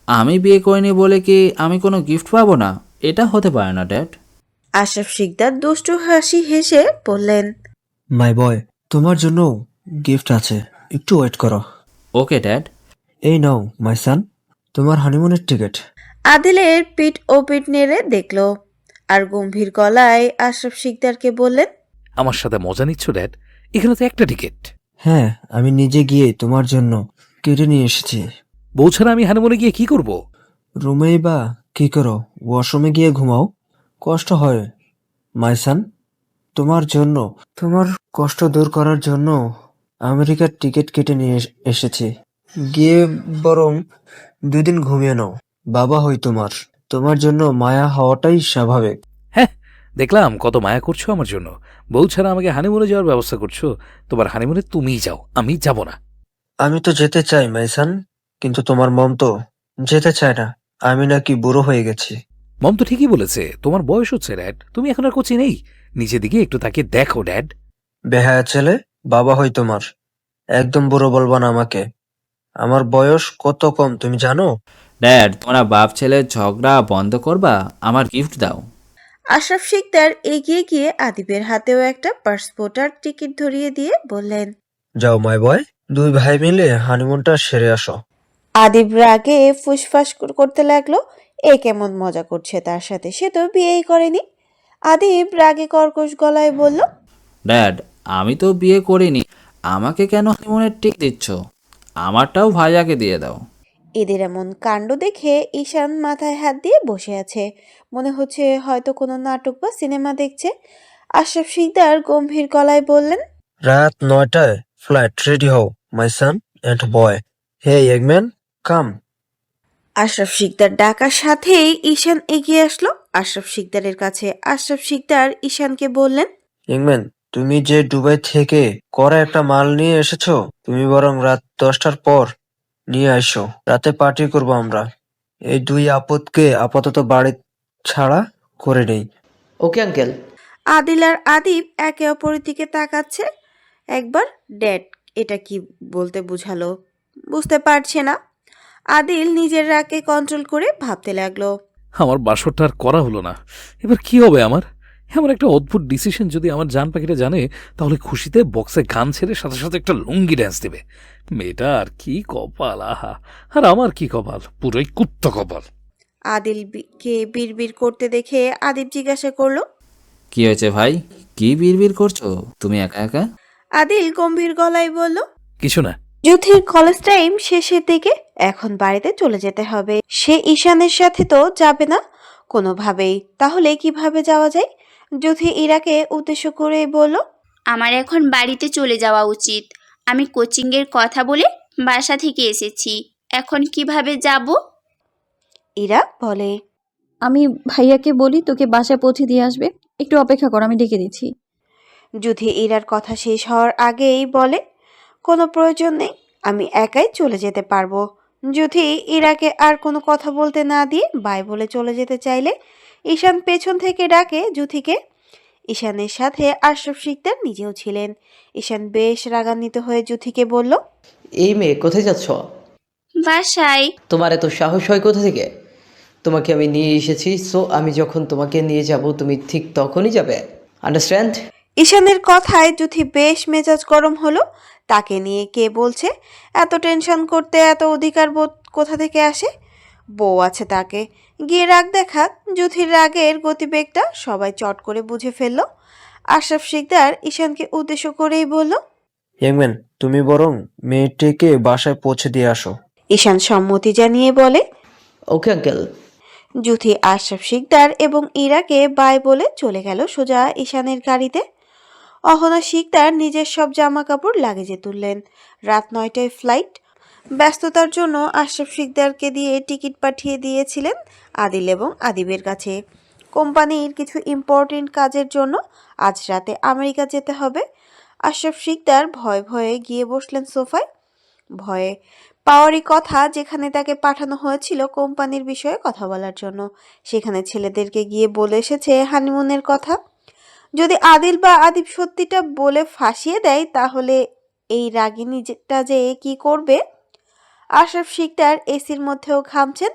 আমি বিয়ে করিনি বলে কি আমি কোনো গিফট পাবো না? এটা হতে পারে না ড্যাড। আশরাফ শিকদার দুষ্টু হাসি হেসে বললেন, মাই বয়, তোমার জন্য গিফট আছে, একটু ওয়েট করো। Okay dad. এই নাও মাই সান, তোমার হানিমুনের টিকিট। আদিলের পিঠ ও পিঠ নেড়ে দেখল আর গম্ভীর গলায় আশরাফ শিকদারকে বললেন, আমার সাথে মজা নিচ্ছ ড্যাড? এখানে তো একটা টিকিট। হ্যাঁ, আমি নিজে গিয়ে তোমার জন্য কেটে নিয়ে এসেছি। বউ ছাড়া আমি হানিমুনে গিয়ে কি করব? রুমেই বা কি করো? ওয়াশরুমে গিয়ে ঘুমাও, কষ্ট হয়। মাই সান, তোমার জন্য, তোমার কষ্ট দূর করার জন্য আমেরিকার টিকিট কেটে নিয়ে এসেছি। গিয়ে বরং 2 দিন ঘুমিয়ে নাও। বাবা হই তোমার, তোমার জন্য মায়া হওয়াটাই স্বাভাবিক। হ্যাঁ, দেখলাম কত মায়া করছো আমার জন্য। বউ ছাড়া আমাকে হানিমুনে যাওয়ার ব্যবস্থা করছো। তোমার হানিমুনে তুমিই যাও, আমি যাব না। আমি তো যেতে চাই মাইসান, কিন্তু তোমার মন তো যেতে চায় না। আমি নাকি বুড়ো হয়ে গেছি। মম তো ঠিকই বলেছে, তোমার বয়স হচ্ছে ড্যাড। তুমি এখন আর কোচি নেই। নিজের দিকে একটু তাকিয়ে দেখো ড্যাড। বেহায়া ছেলে, বাবা হই তোমার, একদম বুড়ো বলবা না আমাকে। আমার বয়স কত কম তুমি জানো? ড্যাড, তোমরা বাপ ছেলের ঝগড়া বন্ধ করবা, আমার গিফট দাও। আশরাফ শিকদার এগিয়ে গিয়ে আদিবের হাতেও একটা পাসপোর্টার টিকিট ধরিয়ে দিয়ে বললেন, যাও মাই বয়, 2 ভাই মিলে হানিমুনটা সেরে আসো। আদিব রাগে ফুসফাস করতে লাগলো, এ কেমন মজা করছে তার সাথে, সে তো বিয়েই করেনি। আদিব রাগে কর্কশ গলায় বলল, ড্যাড, আমি তো বিয়ে করিনি, আমাকে কেন হানিমুনের টিক দিচ্ছ? আমারটাও ভাইয়াকে দিয়ে দাও। এদের এমন কাণ্ড দেখে ঈশান মাথায় হাত দিয়ে বসে আছে, মনে হচ্ছে হয়তো কোনো নাটক বা সিনেমা দেখছে। আশরাফ শিকদার গম্ভীর গলায় বললেন, রাত 9টায় ফ্লাইট, রেডি হও মাই সান এন্ড বয়। হে এগম্যান, কাম। আশরাফ শিকদার ডাকার সাথেই ঈশান এগিয়ে আসলো আশরাফ শিকদারের কাছে। আশরাফ শিকদার ঈশানকে বললেন, এগম্যান, তুমি যে দুবাই থেকে করা একটা মাল নিয়ে এসেছো, তুমি বরং রাত 10টার পর নিয়ে আইসো। রাতে পার্টি করবো আমরা। এই 2 আপদকে আপাতত বাড়ি ছাড়া করে নেই। Okay uncle. আদিল আর আদিব একে অপরের দিকে তাকাচ্ছে। একবার ড্যাড এটা কি বলতে বুঝালো বুঝতে পারছে না। আদিল নিজের রাগকে কন্ট্রোল করে ভাবতে লাগলো, আমার বাসরটা আর করা হলো না। এবার কি হবে আমার? এমন একটা অদ্ভুত ডিসিশন যদি আমার জান পাখিটা জানে, তাহলে খুশিতে বক্সে গান ছেড়ে সাথে সাথে একটা লুঙ্গি ড্যান্স দেবে। মেয়েটা আর কি কপাল, আহা! আর আমার কি কপাল, পুরোই কুত্তা কপাল। আদিলকে বিড়বিড় করতে দেখে আদিব জিজ্ঞাসা করলো, কি হয়েছে ভাই, কি বিড়বিড় করছো তুমি একা একা? আদিল গম্ভীর গলায় বলল, কিছু না। যুথির কলেজ টাইম শেষের দিকে, এখন বাড়িতে চলে যেতে হবে। সে ঈশানের সাথে তো যাবে না কোনোভাবেই, তাহলে কিভাবে যাওয়া যায়? যুথি ইরাকে উদ্দেশ্য করে বলল, আমার এখন বাড়িতে চলে যাওয়া উচিত। আমি কোচিংয়ের কথা বলে বাসা থেকে এসেছি, এখন কিভাবে যাব? ইরা বলে। আমি ভাইয়াকে বলি তোকে বাসায় পৌঁছে দিয়ে আসবে, একটু অপেক্ষা কর, আমি ডেকে দিচ্ছি। যুথি ইরার কথা শেষ হওয়ার আগেই বলে, কোনো প্রয়োজন নেই, আমি একাই চলে যেতে পারবো। যুথি ইরাকে আর কোনো কথা বলতে না দিয়ে বাই বলে চলে যেতে চাইলে ঈশান পেছন থেকে ডাকে যুথিকে। ঈশানের সাথে আশরাফ শিকদার নিজেও ছিলেন। ঈশান বেশ রাগান্বিত হয়ে যুথিকে বলল, এই মেয়ে কোথায় যাচ্ছ? বাসায়। তোমার এত সাহস হয় কোথা থেকে? তোমাকে আমি নিয়ে এসেছি, সো আমি যখন তোমাকে নিয়ে যাব তুমি ঠিক তখনই যাবে, আন্ডারস্ট্যান্ড? ঈশানের কথায় যুথি বেশ মেজাজ গরম হলো। তাকে নিয়ে কে বলছে? এত টেনশন করতে এত অধিকার বোধ কোথা থেকে আসে? বউ আছে তাকে, গিয়ে রাগ দেখাক। যুথির রাগের গতিবেগটা সবাই চট করে বুঝে ফেলল। আশরাফ শিকদার ঈশানকে উদ্দেশ্য করেই বলল, ইয়াংম্যান, তুমি বরং মেয়েটিকে বাসায় পৌঁছে দিয়ে আসো। ঈশান সম্মতি জানিয়ে বলে। Okay uncle. যুথি আশরাফ শিকদার এবং ইরাকে বাই বলে চলে গেল সোজা ঈশানের গাড়িতে। অহনা শিকদার নিজের সব জামা কাপড় লাগেজে তুললেন। রাত 9টায় ফ্লাইট। ব্যস্ততার জন্য আশরাফ শিকদারকে দিয়ে টিকিট পাঠিয়ে দিয়েছিলেন আদিল এবং আদিবের কাছে। কোম্পানির কিছু ইম্পর্টেন্ট কাজের জন্য আজ রাতে আমেরিকা যেতে হবে। আশরাফ শিকদার ভয়ে ভয়ে গিয়ে বসলেন সোফায়। ভয়ে পাওয়ারই কথা, যেখানে তাকে পাঠানো হয়েছিল কোম্পানির বিষয়ে কথা বলার জন্য, সেখানে ছেলেদেরকে গিয়ে বলে এসেছে হানিমুনের কথা। যদি আদিল বা আদিব সত্যিটা বলে ফাঁসিয়ে দেয় তাহলে এই রাগিনীটা যে কি করবে। আশরাফ শিকদার এসির মধ্যেও ঘামছেন।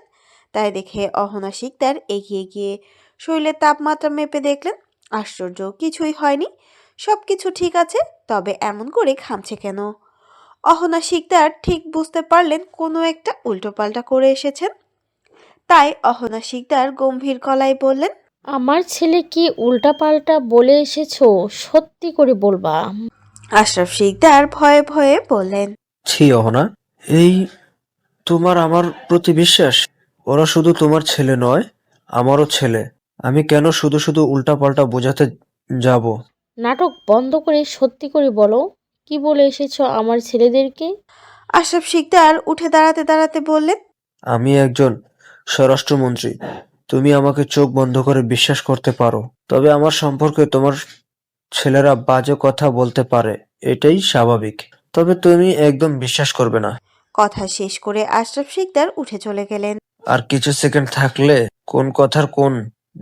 তাই দেখে অহনা শিকদার এগিয়ে গিয়ে শরীরের তাপমাত্রা মেপে দেখলেন আশ্চর্য, কিছুই হয়নি, সব কিছু ঠিক আছে, তবে এমন করে ঘামছে কেন? অহনা শিকদার ঠিক বুঝতে পারলেন কোনো একটা উল্টোপাল্টা করে এসেছেন। তাই অহনা শিকদার গম্ভীর গলায় বললেন, আমার ছেলে কি উল্টাপাল্টা বলে এসেছো? সত্যি করে বলবা। আশরাফ শিকদার ভয়ে ভয়ে বললেন, ছি অহনা, এই তোমার আমার প্রতি বিশ্বাস? ওরা শুধু তোমার ছেলে নয়, আমারও ছেলে। আমি কেন শুধু শুধু উল্টাপাল্টা বোঝাতে যাব? নাটক বন্ধ করে সত্যি করে বলো, কি বলে এসেছো আমার ছেলেদেরকে? আশরাফ শিকদার উঠে দাঁড়াতে দাঁড়াতে বললেন, আমি একজন স্বরাষ্ট্রমন্ত্রী। তুমি আমাকে চোখ বন্ধ করে বিশ্বাস করতে পারো, তবে আমার সম্পর্কে তোমার ছেলেরা বাজে কথা বলতে পারে, এটাই স্বাভাবিক। তবে তুমি একদম বিশ্বাস করবে না। কথা শেষ করে আশরাফ শিকদার উঠে চলে গেলেন। আর কিছু সেকেন্ড থাকলে কোন কথার কোন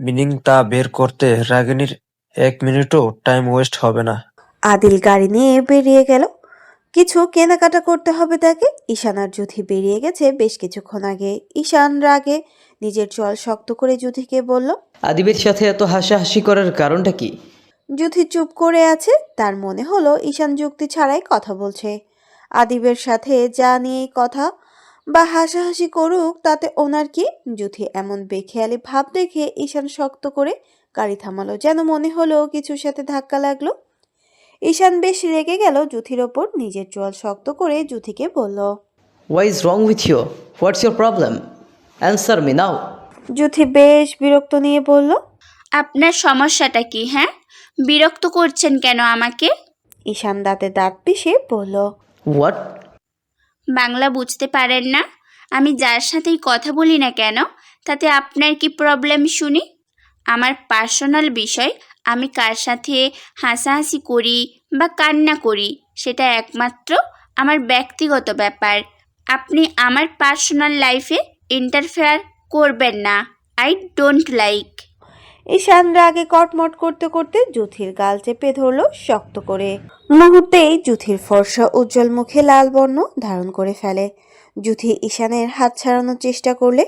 মিনিং তা বের করতে রাগিনীর 1 মিনিটও টাইম ওয়েস্ট হবে না। আদিল গাড়ি নিয়ে বেরিয়ে গেল। কিছু কেনাকাটা করতে হবে তাকে। ঈশান আর যুথি বেরিয়ে গেছে বেশ কিছুক্ষণ আগে। ঈশান রাগে নিজের চল শক্ত করে যুথিকে বলল, আদিবের সাথে এত হাসাহাসি করার কারণটা কি? যুথি চুপ করে আছে। তার মনে হলো ঈশান যুক্তি ছাড়াই কথা বলছে। আদিবের সাথে যা নিয়েই কথা বা হাসাহাসি করুক তাতে ওনার কি? যুথি এমন বেখেয়ালি ভাব দেখে ঈশান শক্ত করে গাড়ি থামালো, যেন মনে হলো কিছুর সাথে ধাক্কা লাগলো। ঈশান বেশ রেগে গেল যুথির ওপর। নিজের চোয়াল শক্ত করে যুথিকে বলল, what is wrong with you? What's your problem? Answer me now. Juthi বেশ বিরক্ত নিয়ে বলল, আপনার সমস্যাটা কি? হ্যাঁ, বিরক্ত করছেন কেন আমাকে? ঈশান দাঁতে দাঁত পিষে বলল, হোয়াট? বাংলা বুঝতে পারেন না? আমি যার সাথেই কথা বলি না কেন তাতে আপনার কি প্রবলেম শুনি? আমার পার্সোনাল বিষয়, আমি কার সাথে হাসাহাসি করি বা কান্না করি সেটা একমাত্র আমার ব্যক্তিগত ব্যাপার। আপনি আমার পার্সোনাল লাইফে ইন্টারফেয়ার করবেন না। I don't like. ঈশান রাগে কটমট করতে করতে যুথির গাল চেপে ধরলো শক্ত করে। মুহূর্তেই যুথির ফর্সা উজ্জ্বল মুখে লাল বর্ণ ধারণ করে ফেলে। যুথি ঈশানের হাত ছাড়ানোর চেষ্টা করলে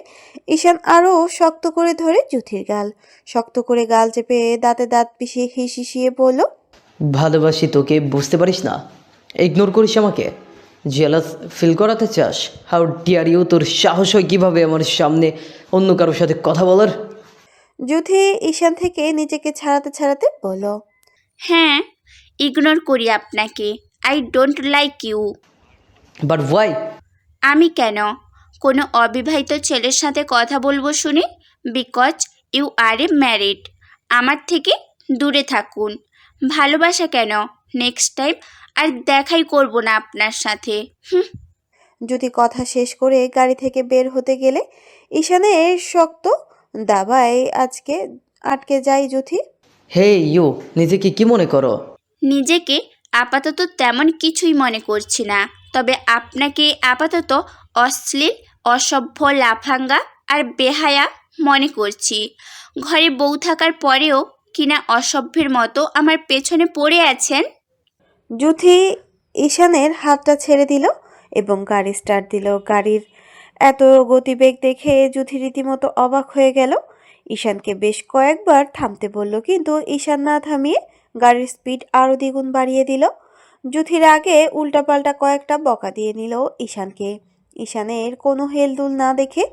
ঈশান আরও শক্ত করে ধরে যুথির গাল শক্ত করে গাল চেপে দাঁতে দাঁত পিষিয়ে হিসিয়ে বলল, ভালোবাসি তোকে, বুঝতে পারিস না? ইগনোর করিস আমাকে, জেলাস ফিল করাতে চাস? How dare you! তোর সাহস হয় কীভাবে আমার সামনে অন্য কারোর সাথে কথা বলার? যুথি ঈশান থেকে নিজেকে ছাড়াতে ছাড়াতে বলল, হ্যাঁ, ইগনোর করি আপনাকে। I don't like you. But why? আমি কেন কোনো অবিবাহিত ছেলের সাথে কথা বলবো শুনি? Because you are a married. আমার থেকে দূরে থাকুন। ভালোবাসা কেন? নেক্সট টাইম আর দেখাই করব না আপনার সাথে। যদি কথা শেষ করে গাড়ি থেকে বের হতে গেলে ঈশানের শক্ত দাবায় আজকে আটকে যায় জুথি। হে ইউ, নিজেকে কি মনে করো? নিজেকে আপাতত তেমন কিছুই মনে করছি না, তবে আপনাকে আপাতত অশ্লীল, অসভ্য, লাফাঙ্গা আর বেহায়া মনে করছি। ঘরে বউ থাকার পরেও কিনা অসভ্যের মতো আমার পেছনে পড়ে আছেন। জুথি ঈশানের হাতটা ছেড়ে দিল এবং গাড়ি স্টার্ট দিল। গাড়ির এত গতিবেগ দেখে জুথি রীতিমতো অবাক হয়ে গেল। ঈশানকে বেশ কয়েকবার থামতে বলল, কিন্তু ঈশান না থামিয়ে গাড়ির স্পিড আরও দ্বিগুণ বাড়িয়ে দিল। জুথির আগে উল্টাপাল্টা কয়েকটা বকা দিয়ে নিল ঈশানকে। ঈশানের কোনো হেলদুল না দেখে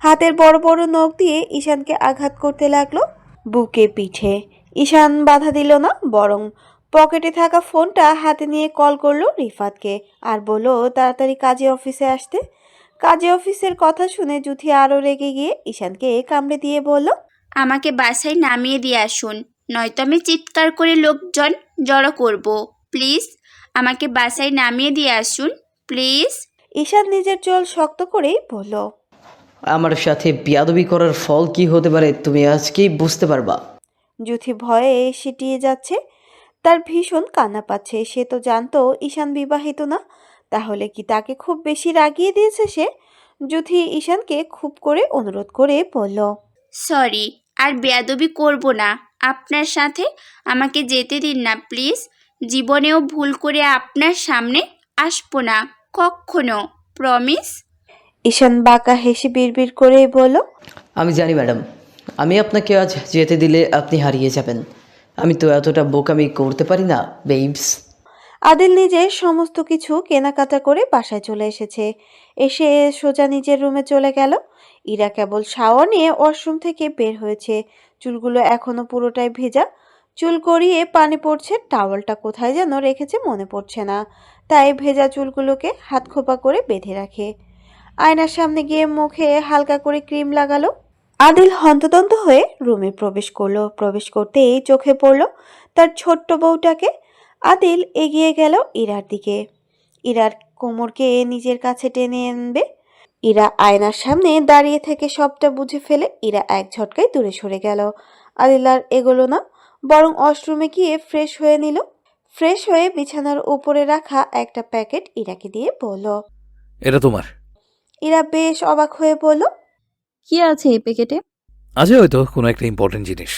হাতের বড় বড় নখ দিয়ে ঈশানকে আঘাত করতে লাগলো বুকে, পিঠে। ঈশান বাধা দিল না, বরং পকেটে থাকা ফোনটা হাতে নিয়ে কল করলো রিফাতকে আর বলল তাড়াতাড়ি কাজী অফিসে আসতে। কাজী অফিসের কথা শুনে জুথি আরও রেগে গিয়ে ঈশানকে কামড়ে দিয়ে বলল, আমাকে বাসায় নামিয়ে দিয়ে আসুন, নয়তো আমি চিৎকার করে লোকজন জড়ো করব। প্লিজ আমাকে বাসায় নামিয়ে দিয়ে আসুন, প্লিজ। ঈশান নিজের চোল শক্ত করেই বলল, আমার সাথে বেয়াদবি করার ফল কি হতে পারে তুমি আজকেই বুঝতে পারবা। জুথি ভয়ে সিটিয়ে যাচ্ছে, তার ভীষণ কান্না পাচ্ছে। সে তো জানতো ঈশান বিবাহিত না, তাহলে কি তাকে খুব বেশি রাগিয়ে দিয়েছে সে? জুথি ঈশানকে খুব করে অনুরোধ করে বলল, সরি, আর বেয়াদবি করব না আপনার সাথে, আমাকে যেতে দিন না প্লিজ। জীবনেও ভুল করে আপনার সামনে আসবো না কখনো, প্রমিস। ঈশান বাঁকা হেসে বিড়বিড় করে বলল, আমি জানি ম্যাডাম, আমি আপনাকে আজ যেতে দিলে আপনি হারিয়ে যাবেন। আমি তো এতটা বোকামি করতে পারি না বেবস। আদিল নিজের সমস্ত কিছু কেনাকাটা করে বাসায় চলে এসেছে। এসে সোজা নিজের রুমে চলে গেল। ইরা কেবল শাওয়ার নিয়ে ওয়াশরুম থেকে বের হয়েছে। চুলগুলো এখনো পুরোটাই ভেজা, চুল গড়িয়ে পানি পড়ছে। টাওয়ালটা কোথায় যেন রেখেছে মনে পড়ছে না, তাই ভেজা চুলগুলোকে হাত খোপা করে বেঁধে রাখে। আয়নার সামনে গিয়ে মুখে হালকা করে ক্রিম লাগালো। আদিল হন্তদন্ত হয়ে রুমে প্রবেশ করলো। প্রবেশ করতেই চোখে পড়লো তার ছোট্ট বউটাকে। আদিল এগিয়ে গেল ইরার দিকে, ইরার কোমরকে নিজের কাছে টেনে আনবে। ইরা আয়নার সামনে দাঁড়িয়ে থেকে সবটা বুঝে ফেলে ইরা এক ঝটকায় দূরে সরে গেল। আদিল আর এগোলো না, বরং ওয়াশরুমে গিয়ে ফ্রেশ হয়ে নিল। ফ্রেশ হয়ে বিছানার উপরে রাখা একটা প্যাকেট ইরাকে দিয়ে বলল, এটা তোমার। ইরা বেশ অবাক হয়ে বলল, কি আছে এই প্যাকেটে? আছে হয়তো কোনো একটা ইম্পর্টেন্ট জিনিস।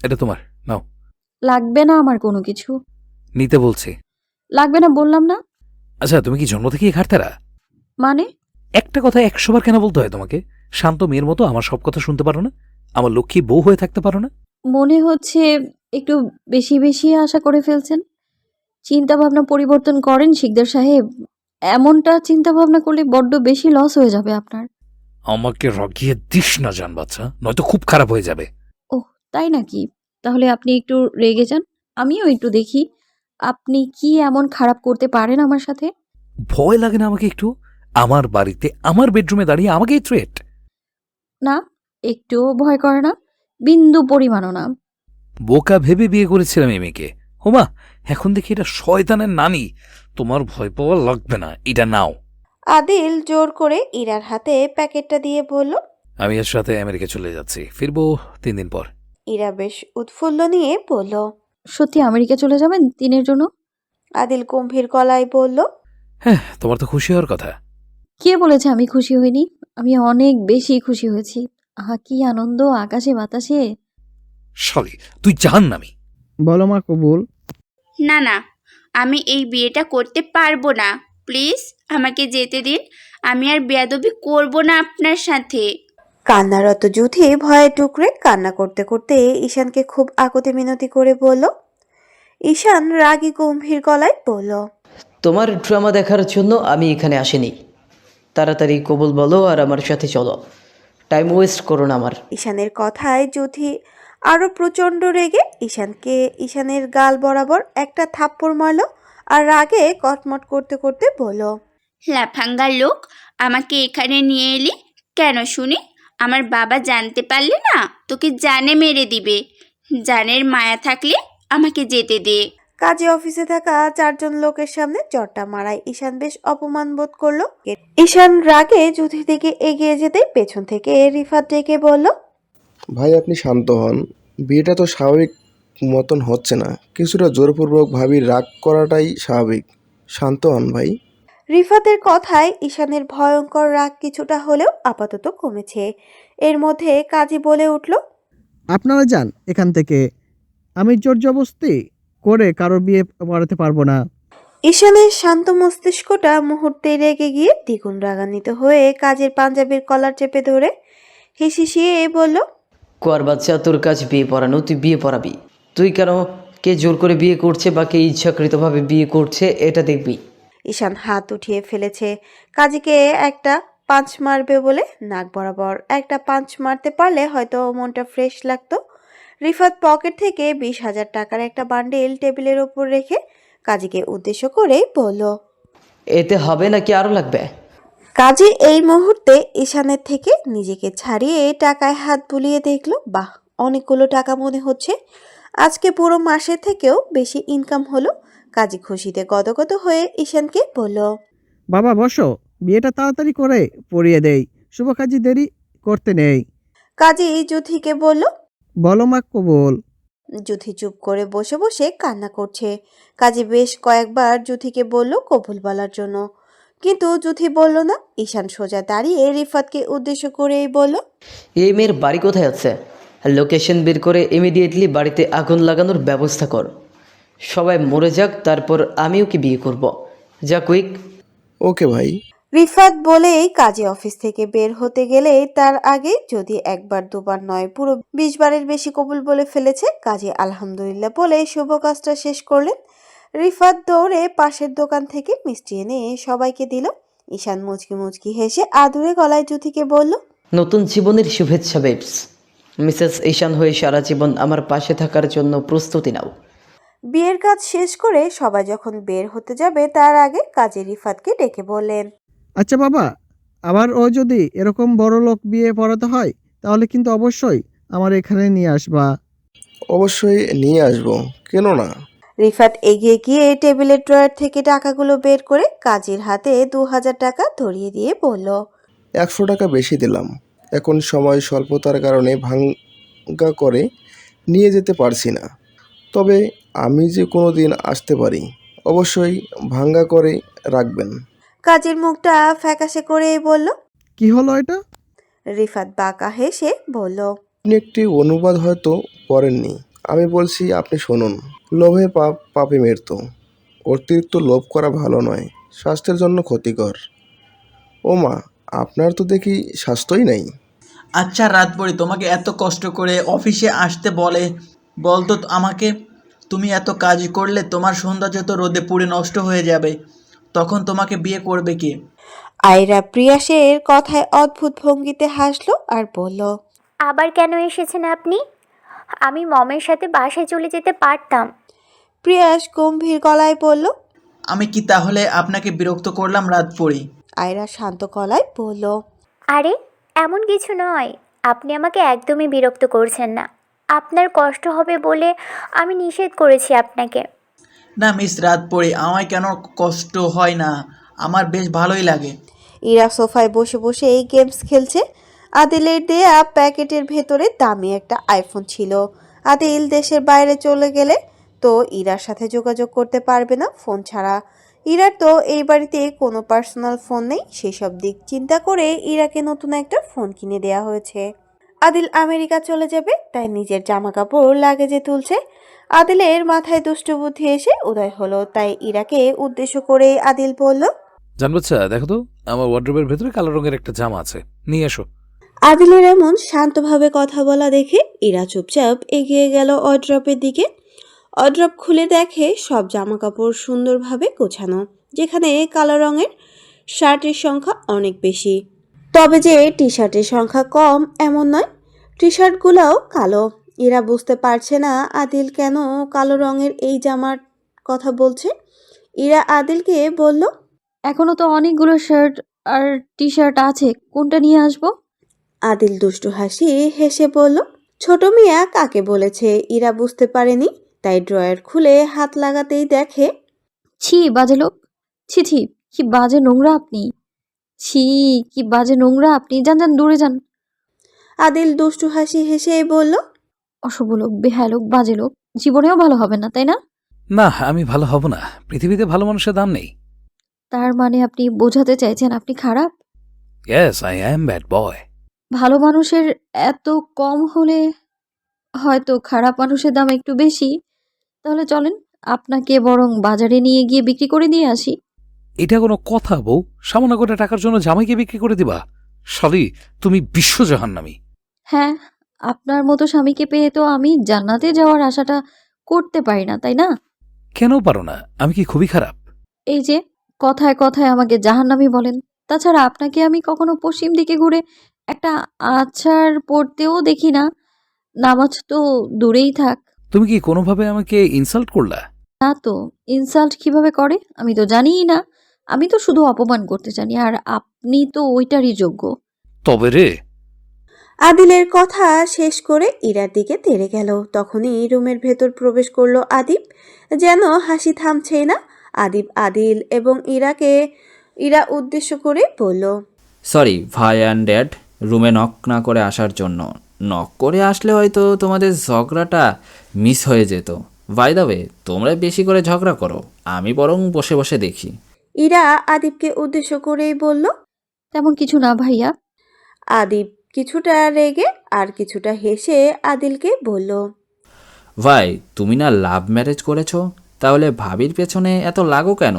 এটা তোমার, নাও। লাগবে না আমার কোনো কিছু। নিতে বলছি। লাগবে না বললাম না। আচ্ছা, তুমি কি জন্ম থেকেই ঘাটতেরা? মানে? একটা কথা 100 বার কেন বলতে হয় তোমাকে? শান্ত মেয়ের মতো আমার সব কথা শুনতে পারো না? আমার লক্ষ্মী বউ হয়ে থাকতে পারো না? মনে হচ্ছে একটু বেশি বেশি আশা করে ফেলছেন। চিন্তা ভাবনা পরিবর্তন করেন শিকদার সাহেব। এমনটা চিন্তা ভাবনা করলে বড্ড বেশি লস হয়ে যাবে আপনার। আমাকে রগিয়ে দিস না জান বাচ্চা, নয়তো খুব খারাপ হয়ে যাবে। ওহ, তাই নাকি? তাহলে আপনি একটু রেগে যান, আমিও একটু দেখি আপনি কি এমন খারাপ করতে পারেন আমার সাথে। ভয় লাগে না আমাকে একটু? আমার বাড়িতে আমার বেডরুমে দাঁড়িয়ে আমাকেই থ্রেট? না, একটুও ভয় করে না, বিন্দু পরিমাণও না। বোকা ভেবে বিয়ে করেছিলাম এই মেয়েকে। হোমা, এখন দেখি এটা শয়তানের নানি। তোমার ভয় পাওয়া লাগবে না, এটা নাও। আদিল জোর করে ইরার হাতে প্যাকেটটা দিয়ে বলল, আমি এর সাথে আমেরিকা চলে যাচ্ছি, ফিরবো 3 দিন পর। ইরা বেশ উৎফুল্ল নিয়ে বলল, সত্যি আমেরিকা চলে যাবেন 3 দিনের জন্য? আদিল গম্ভীর গলায় বলল, হ্যাঁ, তোমার তো খুশি হওয়ার কথা। কে বলেছে আমি খুশি হইনি? আমি অনেক বেশি খুশি হয়েছি। আহা, কি আনন্দ আকাশে বাতাসে। শালি, তুই জাহান্নামী। বলো মা কবুল। না না, আমি এই বিয়েটা করতে পারবো না, প্লিজ আমাকে যেতে দিন। আমি আর বেয়াদবি করব না আপনার সাথে। কান্নারত জুথি ভয়ে টুকরে কান্না করতে করতে ঈশানকে খুব আকুতি মিনতি করে বলল। ঈশান রাগী গম্ভীর গলায় বলল, তোমার ড্রামা দেখার জন্য আমি এখানে আসিনি। তাড়াতাড়ি কবুল বলো আর আমার সাথে চলো, টাইম ওয়েস্ট করো না আমার। ঈশানের কথায় জুথি আরো প্রচন্ড রেগে ঈশানের গাল বরাবর একটা থাপ্পড় মারল আর রাগে কটমট করতে করতে বলল, লাফাঙ্গার লোক, আমাকে এখানে নিয়ে এলি কেন শুনি? আমার বাবা জানতে পারলে না তোকে জানে মেরে দিবে। জানের মায়া থাকলে আমাকে যেতে দে। কাজে অফিসে থাকা 4জন লোকের সামনে চটটা মারায় ঈশান বেশ অপমান বোধ করলো। ঈশান রাগে জুথির দিকে এগিয়ে যেতে পেছন থেকে রিফাত ডেকে বলল, ভাই আপনি শান্ত হন, বিয়েটা তো স্বাভাবিক মতন হচ্ছে না, কিছুটা জোরপূর্বক ভাবির রাগ করাটাই স্বাভাবিক, শান্ত হন ভাই। রিফাতের কথায় ঈশানের ভয়ঙ্কর রাগ কিছুটা হলেও আপাতত কমেছে। এর মধ্যে কাজী বলে উঠল, আপনারা যান এখান থেকে, আমি জোর জবরদস্তি করে কারোর বিয়ে করাতে পারবো না। ঈশানের শান্ত মস্তিষ্কটা মুহূর্তে রেগে গিয়ে দ্বিগুণ রাগান্বিত হয়ে কাজের পাঞ্জাবির কলার চেপে ধরে হিসিয়ে বলল, কোয়ার বাচ্চা, তোর কাজ বিয়ে পড়ানো, তুই বিয়ে পড়াবি। তুই কেন, কে জোর করে বিয়ে করছে বা কে ইচ্ছাকৃতভাবে বিয়ে করছে এটা দেখবি। ঈশান হাত উঠিয়ে ফেলেছে। কাজীকে একটা পাঁচ মারবে বলে নাক বরাবর একটা পাঁচ মারতে পারলে হয়তো মনটা ফ্রেশ লাগতো। রিফাত পকেট থেকে 20,000 টাকার একটা বান্ডিল টেবিলের ওপর রেখে কাজীকে উদ্দেশ্য করে বলল, এতে হবে নাকি আরও লাগবে? কাজী এই মুহূর্তে ঈশানের থেকে নিজেকে ছাড়িয়ে টাকায় হাত বুলিয়ে দেখলো, বাহ, অনেকগুলো টাকা মনে হচ্ছে। আজকে পুরো মাসের থেকেও বেশি ইনকাম হলো। কাজী খুশিতে গদগদ হয়ে ঈশানকে বলল, বাবা বসো, বিয়েটা তাড়াতাড়ি করে পড়িয়ে দেই, শুভ কাজে দেরি করতে নেই। কাজী জুথিকে বলল, বলো মা কবুল। জুথি চুপ করে বসে বসে কান্না করছে। কাজী বেশ কয়েকবার জুথিকে বলল কবুল বলার জন্য, কিন্তু জুথি বলল না। ঈশান সোজা দাঁড়িয়ে রিফাতকে উদ্দেশ্য করেই বলল, এই মেয়ের বাড়ি কোথায় আছে? লোকেশন বের করে ইমিডিয়েটলি বাড়িতে আগুন লাগানোর ব্যবস্থা কর। সবাই মরে যাক, তারপর আমি ওকে বিয়ে করব। যা কুইক। ওকে ভাই। রিফাত বলেই কাজী অফিস থেকে বের হতে গেলে তার আগে যদি একবার দুবার নয় পুরো 20 বারের বেশি কবুল বলে ফেলেছে। কাজী আলহামদুলিল্লাহ বলে শুভ কাজটা শেষ করলেন। রিফাত দৌড়ে পাশের দোকান থেকে মিষ্টি এনে সবাইকে দিল। ঈশান মুচকি মুচকি হেসে আদুরে গলায় জুথিকে বলল, নতুন জীবনের শুভেচ্ছা বেবস। মিসেস ঈশান হয়ে সারা জীবন আমার পাশে থাকার জন্য প্রস্তুতি নাও। বিয়ের কাজ শেষ করে সবাই যখন বের হতে যাবে তার আগে কাজী রিফাতকে ডেকে বললেন, আচ্ছা বাবা, আবার ও যদি এরকম বড় লোক বিয়ে পড়াতে হয় তাহলে কিন্তু অবশ্যই আমার এখানে নিয়ে আসবা। অবশ্যই নিয়ে আসবো, কেন না। রিফাত এগিয়ে গিয়ে টেবিলের ড্রয়ার থেকে টাকাগুলো বের করে কাজীর হাতে 2,000 টাকা ধরিয়ে দিয়ে বলল, 100 টাকা বেশি দিলাম, এখন সময় স্বল্পতার কারণে ভাঙ্গা করে নিয়ে যেতে পারছি না, তবে আমি যে কোনো দিন আসতে পারি, অবশ্যই ভাঙ্গা করে রাখবেন। কাজীর মুখটা ফ্যাকাশে করেই বলল, কি হলো এটা? রিফাত বাঁকা হেসে বলল, আপনি একটি অনুবাদ হয়তো পড়েননি, আমি বলছি আপনি শুনুন। লোভে পাপ, পাপে মৃত্যু। অতিরিক্ত লোভ করা ভালো নয়, স্বাস্থ্যের জন্য ক্ষতিকর। ও মা, আপনার তো দেখি স্বাস্থ্যই নেই। আচ্ছা রাতভরি তোমাকে এত কষ্ট করে অফিসে আসতে বলতো আমাকে, তুমি এত কাজ করলে তোমার সৌন্দর্য তো রোদে পুড়ে নষ্ট হয়ে যাবে, তখন তোমাকে বিয়ে করবে কে? আয়রা প্রিয়াসের কথায় অদ্ভুত ভঙ্গিতে হাসলো আর বলল, আবার কেন এসেছেন আপনি? আমি মমের সাথে বাসায় চলে যেতে পারতাম। প্রিয়াস গম্ভীর গলায় বলল, আমি কি তাহলে আপনাকে বিরক্ত করলাম রাতভরি? আয়রা শান্ত গলায় বলল, আরে এমন কিছু নয়, আপনি আমাকে একদমই বিরক্ত করছেন না। আপনার কষ্ট হবে বলে আমি নিষেধ করেছি আপনাকে। না মিস রাতভরি, আমায় কেন কষ্ট হয় না, আমার বেশ ভালোই লাগে। ইরা সোফায় বসে বসে এই গেমস খেলছে। আদিলের দেয়া প্যাকেটের ভেতরে দামি একটা আইফোন ছিল। আদিল দেশের বাইরে চলে গেলে তো ইরার সাথে যোগাযোগ করতে পারবে না ফোন ছাড়া। ইরার তো এই বাড়িতে কোনো পার্সোনাল ফোন নেই। সেসব দিক চিন্তা করে ইরাকে নতুন একটা ফোন কিনে দেয়া হয়েছে। আদিল আমেরিকা চলে যাবে, তাই নিজের জামা কাপড় লাগেজে তুলছে। আদিলের মাথায় দুষ্টু বুদ্ধি এসে উদয় হলো, তাই ইরাকে উদ্দেশ্য করে আদিল বলল, জান বাচ্চা, দেখো তো আমার ওয়ার্ড্রোবের ভেতরে কালো রঙের একটা জামা আছে, নিয়ে এসো। আদিলের এমন শান্তভাবে কথা বলা দেখে ইরা চুপচাপ এগিয়ে গেল ওয়ার্ড্রপের দিকে। ওয়ার্ড্রপ খুলে দেখে সব জামাকাপড় সুন্দরভাবে গোছানো, যেখানে কালো রঙের শার্টের সংখ্যা অনেক বেশি। তবে যে টি শার্টের সংখ্যা কম এমন নয়, টি শার্টগুলোও কালো। ইরা বুঝতে পারছে না আদিল কেন কালো রঙের এই জামার কথা বলছে। ইরা আদিলকে বলল, এখনো তো অনেকগুলো শার্ট আর টি শার্ট আছে, কোনটা নিয়ে আসবো? আদিল দুষ্টু হাসি হেসে বলল, ছোট মিয়া কাকে বলেছে ইরা বুঝতে পারেনি। তাই ড্রয়ার খুলে হাত লাগাতেই দেখে ছি বাজে লোক, ছি ছি, কি বাজে নোংরা আপনি, ছি, কি বাজে নোংরা আপনি, যান যান দূরে যান। আদিল দুষ্টু হাসি হেসে বলল, অশুভ লোক, বেহায়া লোক, বাজে লোক, জীবনেও ভালো হবে না, তাই না? না, আমি ভালো হব না। পৃথিবীতে ভালো মানুষের দাম নেই। তার মানে আপনি বোঝাতে চাইছেন আপনি খারাপ? Yes, I am bad boy. ভালো মানুষের এত কম হলে হয়তো খারাপ মানুষের দাম একটু বেশি। তাহলে চলেন, আপনাকে বরং বাজারে নিয়ে গিয়ে বিক্রি করে দিয়ে আসি। এটা কোনো কথা বউ? সামান্য কটা টাকার জন্য জামাইকে বিক্রি করে দিবা? শালি, তুমি বিশ্বজাহান্নামী। হ্যাঁ, আপনার মতো স্বামীকে পেয়ে তো আমি জান্নাতে যাওয়ার আশাটা করতে পারি না, তাই না? কেন পারো না? আমি কি খুবই খারাপ? এই যে কথায় কথায় আমাকে জাহান্নামী বলেন। তাছাড়া আপনাকে আমি কখনো পশ্চিম দিকে ঘুরে একটা আছাড় পড়তেও দেখি না। নামাজ তো দূরেই থাক। তুমি কি কোনোভাবে আমাকে ইনসাল্ট করলা? না তো, ইনসাল্ট কিভাবে করে আমি তো জানিই না। আমি তো শুধু অপমান করতে জানি, আর আপনি তো ওইটারই যোগ্য। তবে রে। আদিলের কথা শেষ করে ইরার দিকে তেড়ে গেল। তখনই রুমের ভেতর প্রবেশ করলো আদিব। যেন হাসি থামছেই না। আদিল এবং ইরা উদ্দেশ্য করে বলল, সরি ভাই অ্যান্ড ড্যাড, রুমে নক না করে আসার জন্য। নক করে আসলে হয়তো তোমাদের ঝগড়াটা মিস হয়ে যেত। বাই দ্য ওয়ে, তোমরা বেশি করে ঝগড়া করো, আমি বরং বসে বসে দেখি। ইরা আদিবকে উদ্দেশ্য করেই বলল। তেমন কিছু না ভাইয়া। আদিব কিছুটা রেগে আর কিছুটা হেসে আদিলকে বলল, ভাই, তুমি না লাভ ম্যারেজ করেছো? তাহলে ভাবির পেছনে এত লাগো কেন?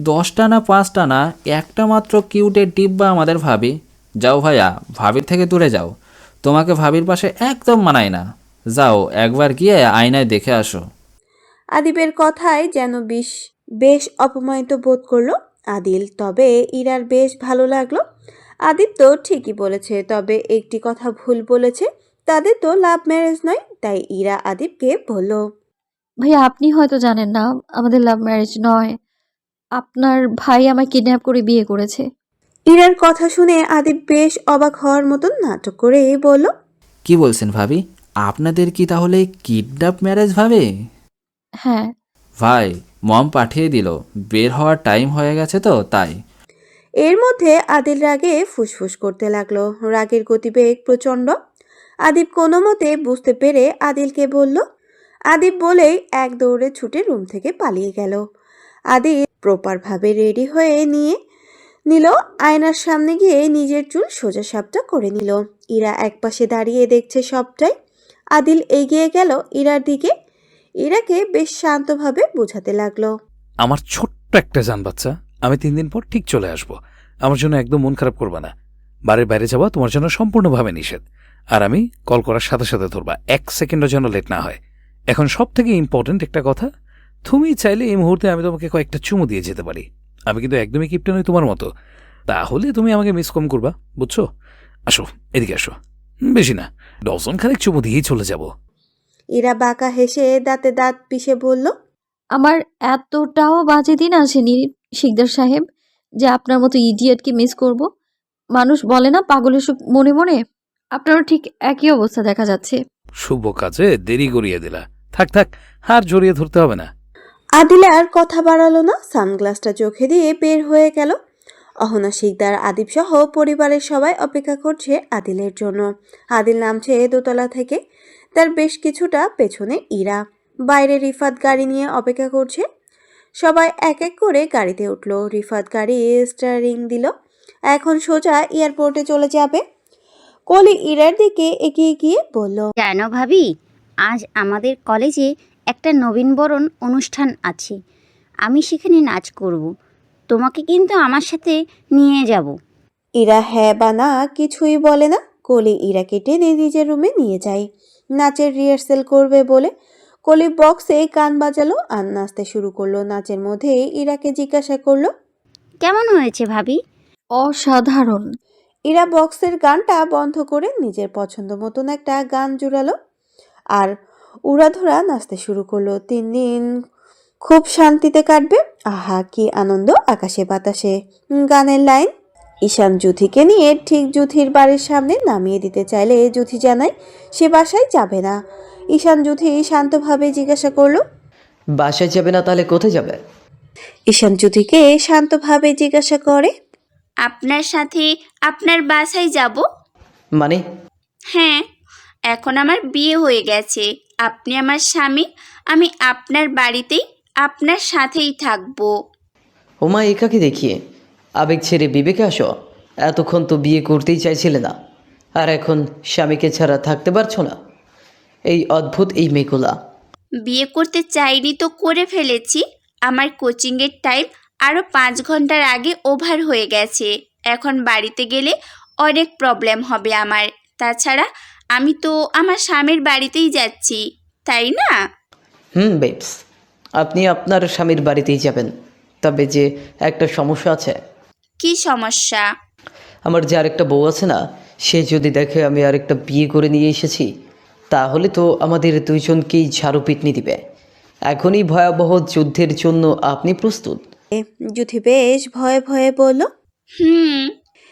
10টা না 5টা না, একটা মাত্র কিউটের ডিব্বা আমাদের ভাবি। যাও ভাইয়া, ভাবির থেকে দূরে যাও। তোমাকে ভাবির পাশে একদম মানায় না। যাও একবার গিয়ে আয়নায় দেখে আসো। আদিবের কথায় যেন বেশ অপমানিত বোধ করলো আদিল। তবে ইরার বেশ ভালো লাগলো। আদিব তো ঠিকই বলেছে, তবে একটি কথা ভুল বলেছে। তাদের তো লাভ ম্যারেজ নয়। তাই ইরা আদিবকে বলল, ভাইয়া আপনি হয়তো জানেন না, আমাদের লাভ ম্যারেজ নয়। আপনার ভাই আমায় কিডন্যাপ করে বিয়ে করেছে। ইরার কথা শুনে আদিব বেশ অবাক হওয়ার মতন নাটক করে বলল, কি বলছেন ভাবি? আপনাদের কি তাহলে কিডন্যাপ ম্যারেজ ভাবে? হ্যাঁ। ভাই, মম পাঠিয়ে দিল, বের হওয়ার টাইম হয়ে গেছে তো তাই। এর মধ্যে আদিল রাগে ফুসফুস করতে লাগলো। রাগের গতিবেগ প্রচণ্ড। আদিব কোনো মতে বুঝতে পেরে আদিলকে বলল। আদিব বলেই এক দৌড়ে ছুটে রুম থেকে পালিয়ে গেল। আদিল প্রপারভাবে রেডি হয়ে নিল। আয়নার সামনে গিয়ে নিজের চুল সোজা সাপটা করে নিল। ইরা একপাশে দাঁড়িয়ে দেখছে সবটাই। আদিল এগিয়ে গেল ইরার দিকে। ইরাকে বেশ শান্তভাবে বোঝাতে লাগলো, আমার ছোট্ট একটা জান বাচ্চা, আমি 3 দিন পর ঠিক চলে আসব। আমার জন্য একদম মন খারাপ করবা না। বাড়ির বাইরে যাওয়া তোমার জন্য সম্পূর্ণভাবে নিষেধ। আর আমি কল করার সাথে সাথে ধরবা, 1 সেকেন্ডও যেন লেট না হয়। এখন সব থেকে ইম্পর্টেন্ট একটা কথা, তুমি চাইলে এই মুহূর্তে আমি তোমাকে কয়েকটা চুমু দিয়ে যেতে পারি। আমি কিন্তু একদমই কিপটে নই তোমার মতো। তাহলে তুমি আমাকে মিস কম করবা, বুঝছো? আসো, এদিকে আসো। বেশি না, ডজন খানিক চুমু দিয়েই চলে যাব। ইরা বাঁকা হেসে দাঁতে দাঁত পিষে বলল, আমার এতটাও বাজে দিন আসেনি শিকদার সাহেব যে আপনার মতো ইডিয়েটকে মিস করব। মানুষ বলে না পাগলের সুখ মনে মনে, আপনারও ঠিক একই অবস্থা দেখা যাচ্ছে। শুভ কাজে দেরি করিয়ে দিলা। থাক থাক, আর জড়িয়ে ধরতে হবে না। আদিল আর কথা বাড়ালো না। সানগ্লাসটা চোখে দিয়ে বের হয়ে গেল। অহনা শিকদার, আদিব সহ পরিবারের সবাই অপেক্ষা করছে আদিলের জন্য। আদিল নামছে দোতলা থেকে। তার বেশ কিছুটা পেছনে ইরা। বাইরে রিফাত গাড়ি নিয়ে অপেক্ষা করছে। সবাই এক এক করে গাড়িতে উঠল। রিফাত গাড়ি স্টারিং দিল। এখন সোজা এয়ারপোর্টে চলে যাবে। কলি ইরার দিকে এগিয়ে গিয়ে বলল, জানো ভাবি, আজ আমাদের কলেজে একটা নবীনবরণ অনুষ্ঠান আছে। আমি সেখানে নাচ করব। তোমাকে কিন্তু আমার সাথে নিয়ে যাব। ইরা হ্যাঁ বা না কিছুই বলে না। কলি ইরাকে টেনে নিজের রুমে নিয়ে যায়। নাচের রিহার্সেল করবে বলে কলি বক্সে গান বাজালো আর নাচতে শুরু করলো। নাচের মধ্যে ইরাকে জিজ্ঞাসা করলো, কেমন হয়েছে ভাবি? অসাধারণ। ইরা বক্সের গানটা বন্ধ করে নিজের পছন্দ মতন একটা গান জুড়ালো আর উড়াধুরা নাচতে শুরু করলো। 3 দিন খুব শান্তিতে কাটবে। আহা কি আনন্দ আকাশে বাতাসে। গানের লাইন, ঈশান জুথিকে নিয়ে ঠিক জুথির বাড়ির সামনে নামিয়ে দিতে চাইলে জুথি জানায় সে বাসায় যাবে না। ঈশান জুথি শান্তভাবে জিজ্ঞাসা করলো। বাসায় যাবে না তাহলে কোথায় যাবে? ঈশান জুথিকে শান্তভাবে জিজ্ঞাসা করে। আপনার সাথে আপনার বাসায় যাব। মানে? হ্যাঁ, এখন আমার বিয়ে হয়ে গেছে, আপনি আমার স্বামী, আমি আপনার বাড়িতেই আপনার সাথেই থাকবো। ওমা, একাকে দেখিয়ে আবেগ ছেড়ে বিবেকে আসো। এতক্ষণ তো বিয়ে করতেই চাইছিলে না, আর এখন স্বামীকে ছাড়া থাকতে পারছো না। এই অদ্ভুত এই মেয়েগুলা। বিয়ে করতে চাইনি তো করে ফেলেছি। আমার কোচিংয়ের টাইম আরও 5 ঘন্টার আগে ওভার হয়ে গেছে। এখন বাড়িতে গেলে অনেক প্রবলেম হবে আমার। তাছাড়া আমি তো আমার স্বামীর বাড়িতেই যাচ্ছি, তাই না? বেবস, আপনি আপনার স্বামীর বাড়িতেই যাবেন, তবে যে একটা সমস্যা আছে। কি সমস্যা? আমার যে আরেকটা বউ আছে না, সে যদি দেখে আমি আরেকটা বিয়ে করে নিয়ে এসেছি, তাহলে তো আমাদের দুইজনকেই ঝাড়ু পিটনি দিবে। এখনই ভয়াবহ যুদ্ধের জন্য আপনি প্রস্তুত? জুথি বেশ ভয়ে ভয়ে বলল।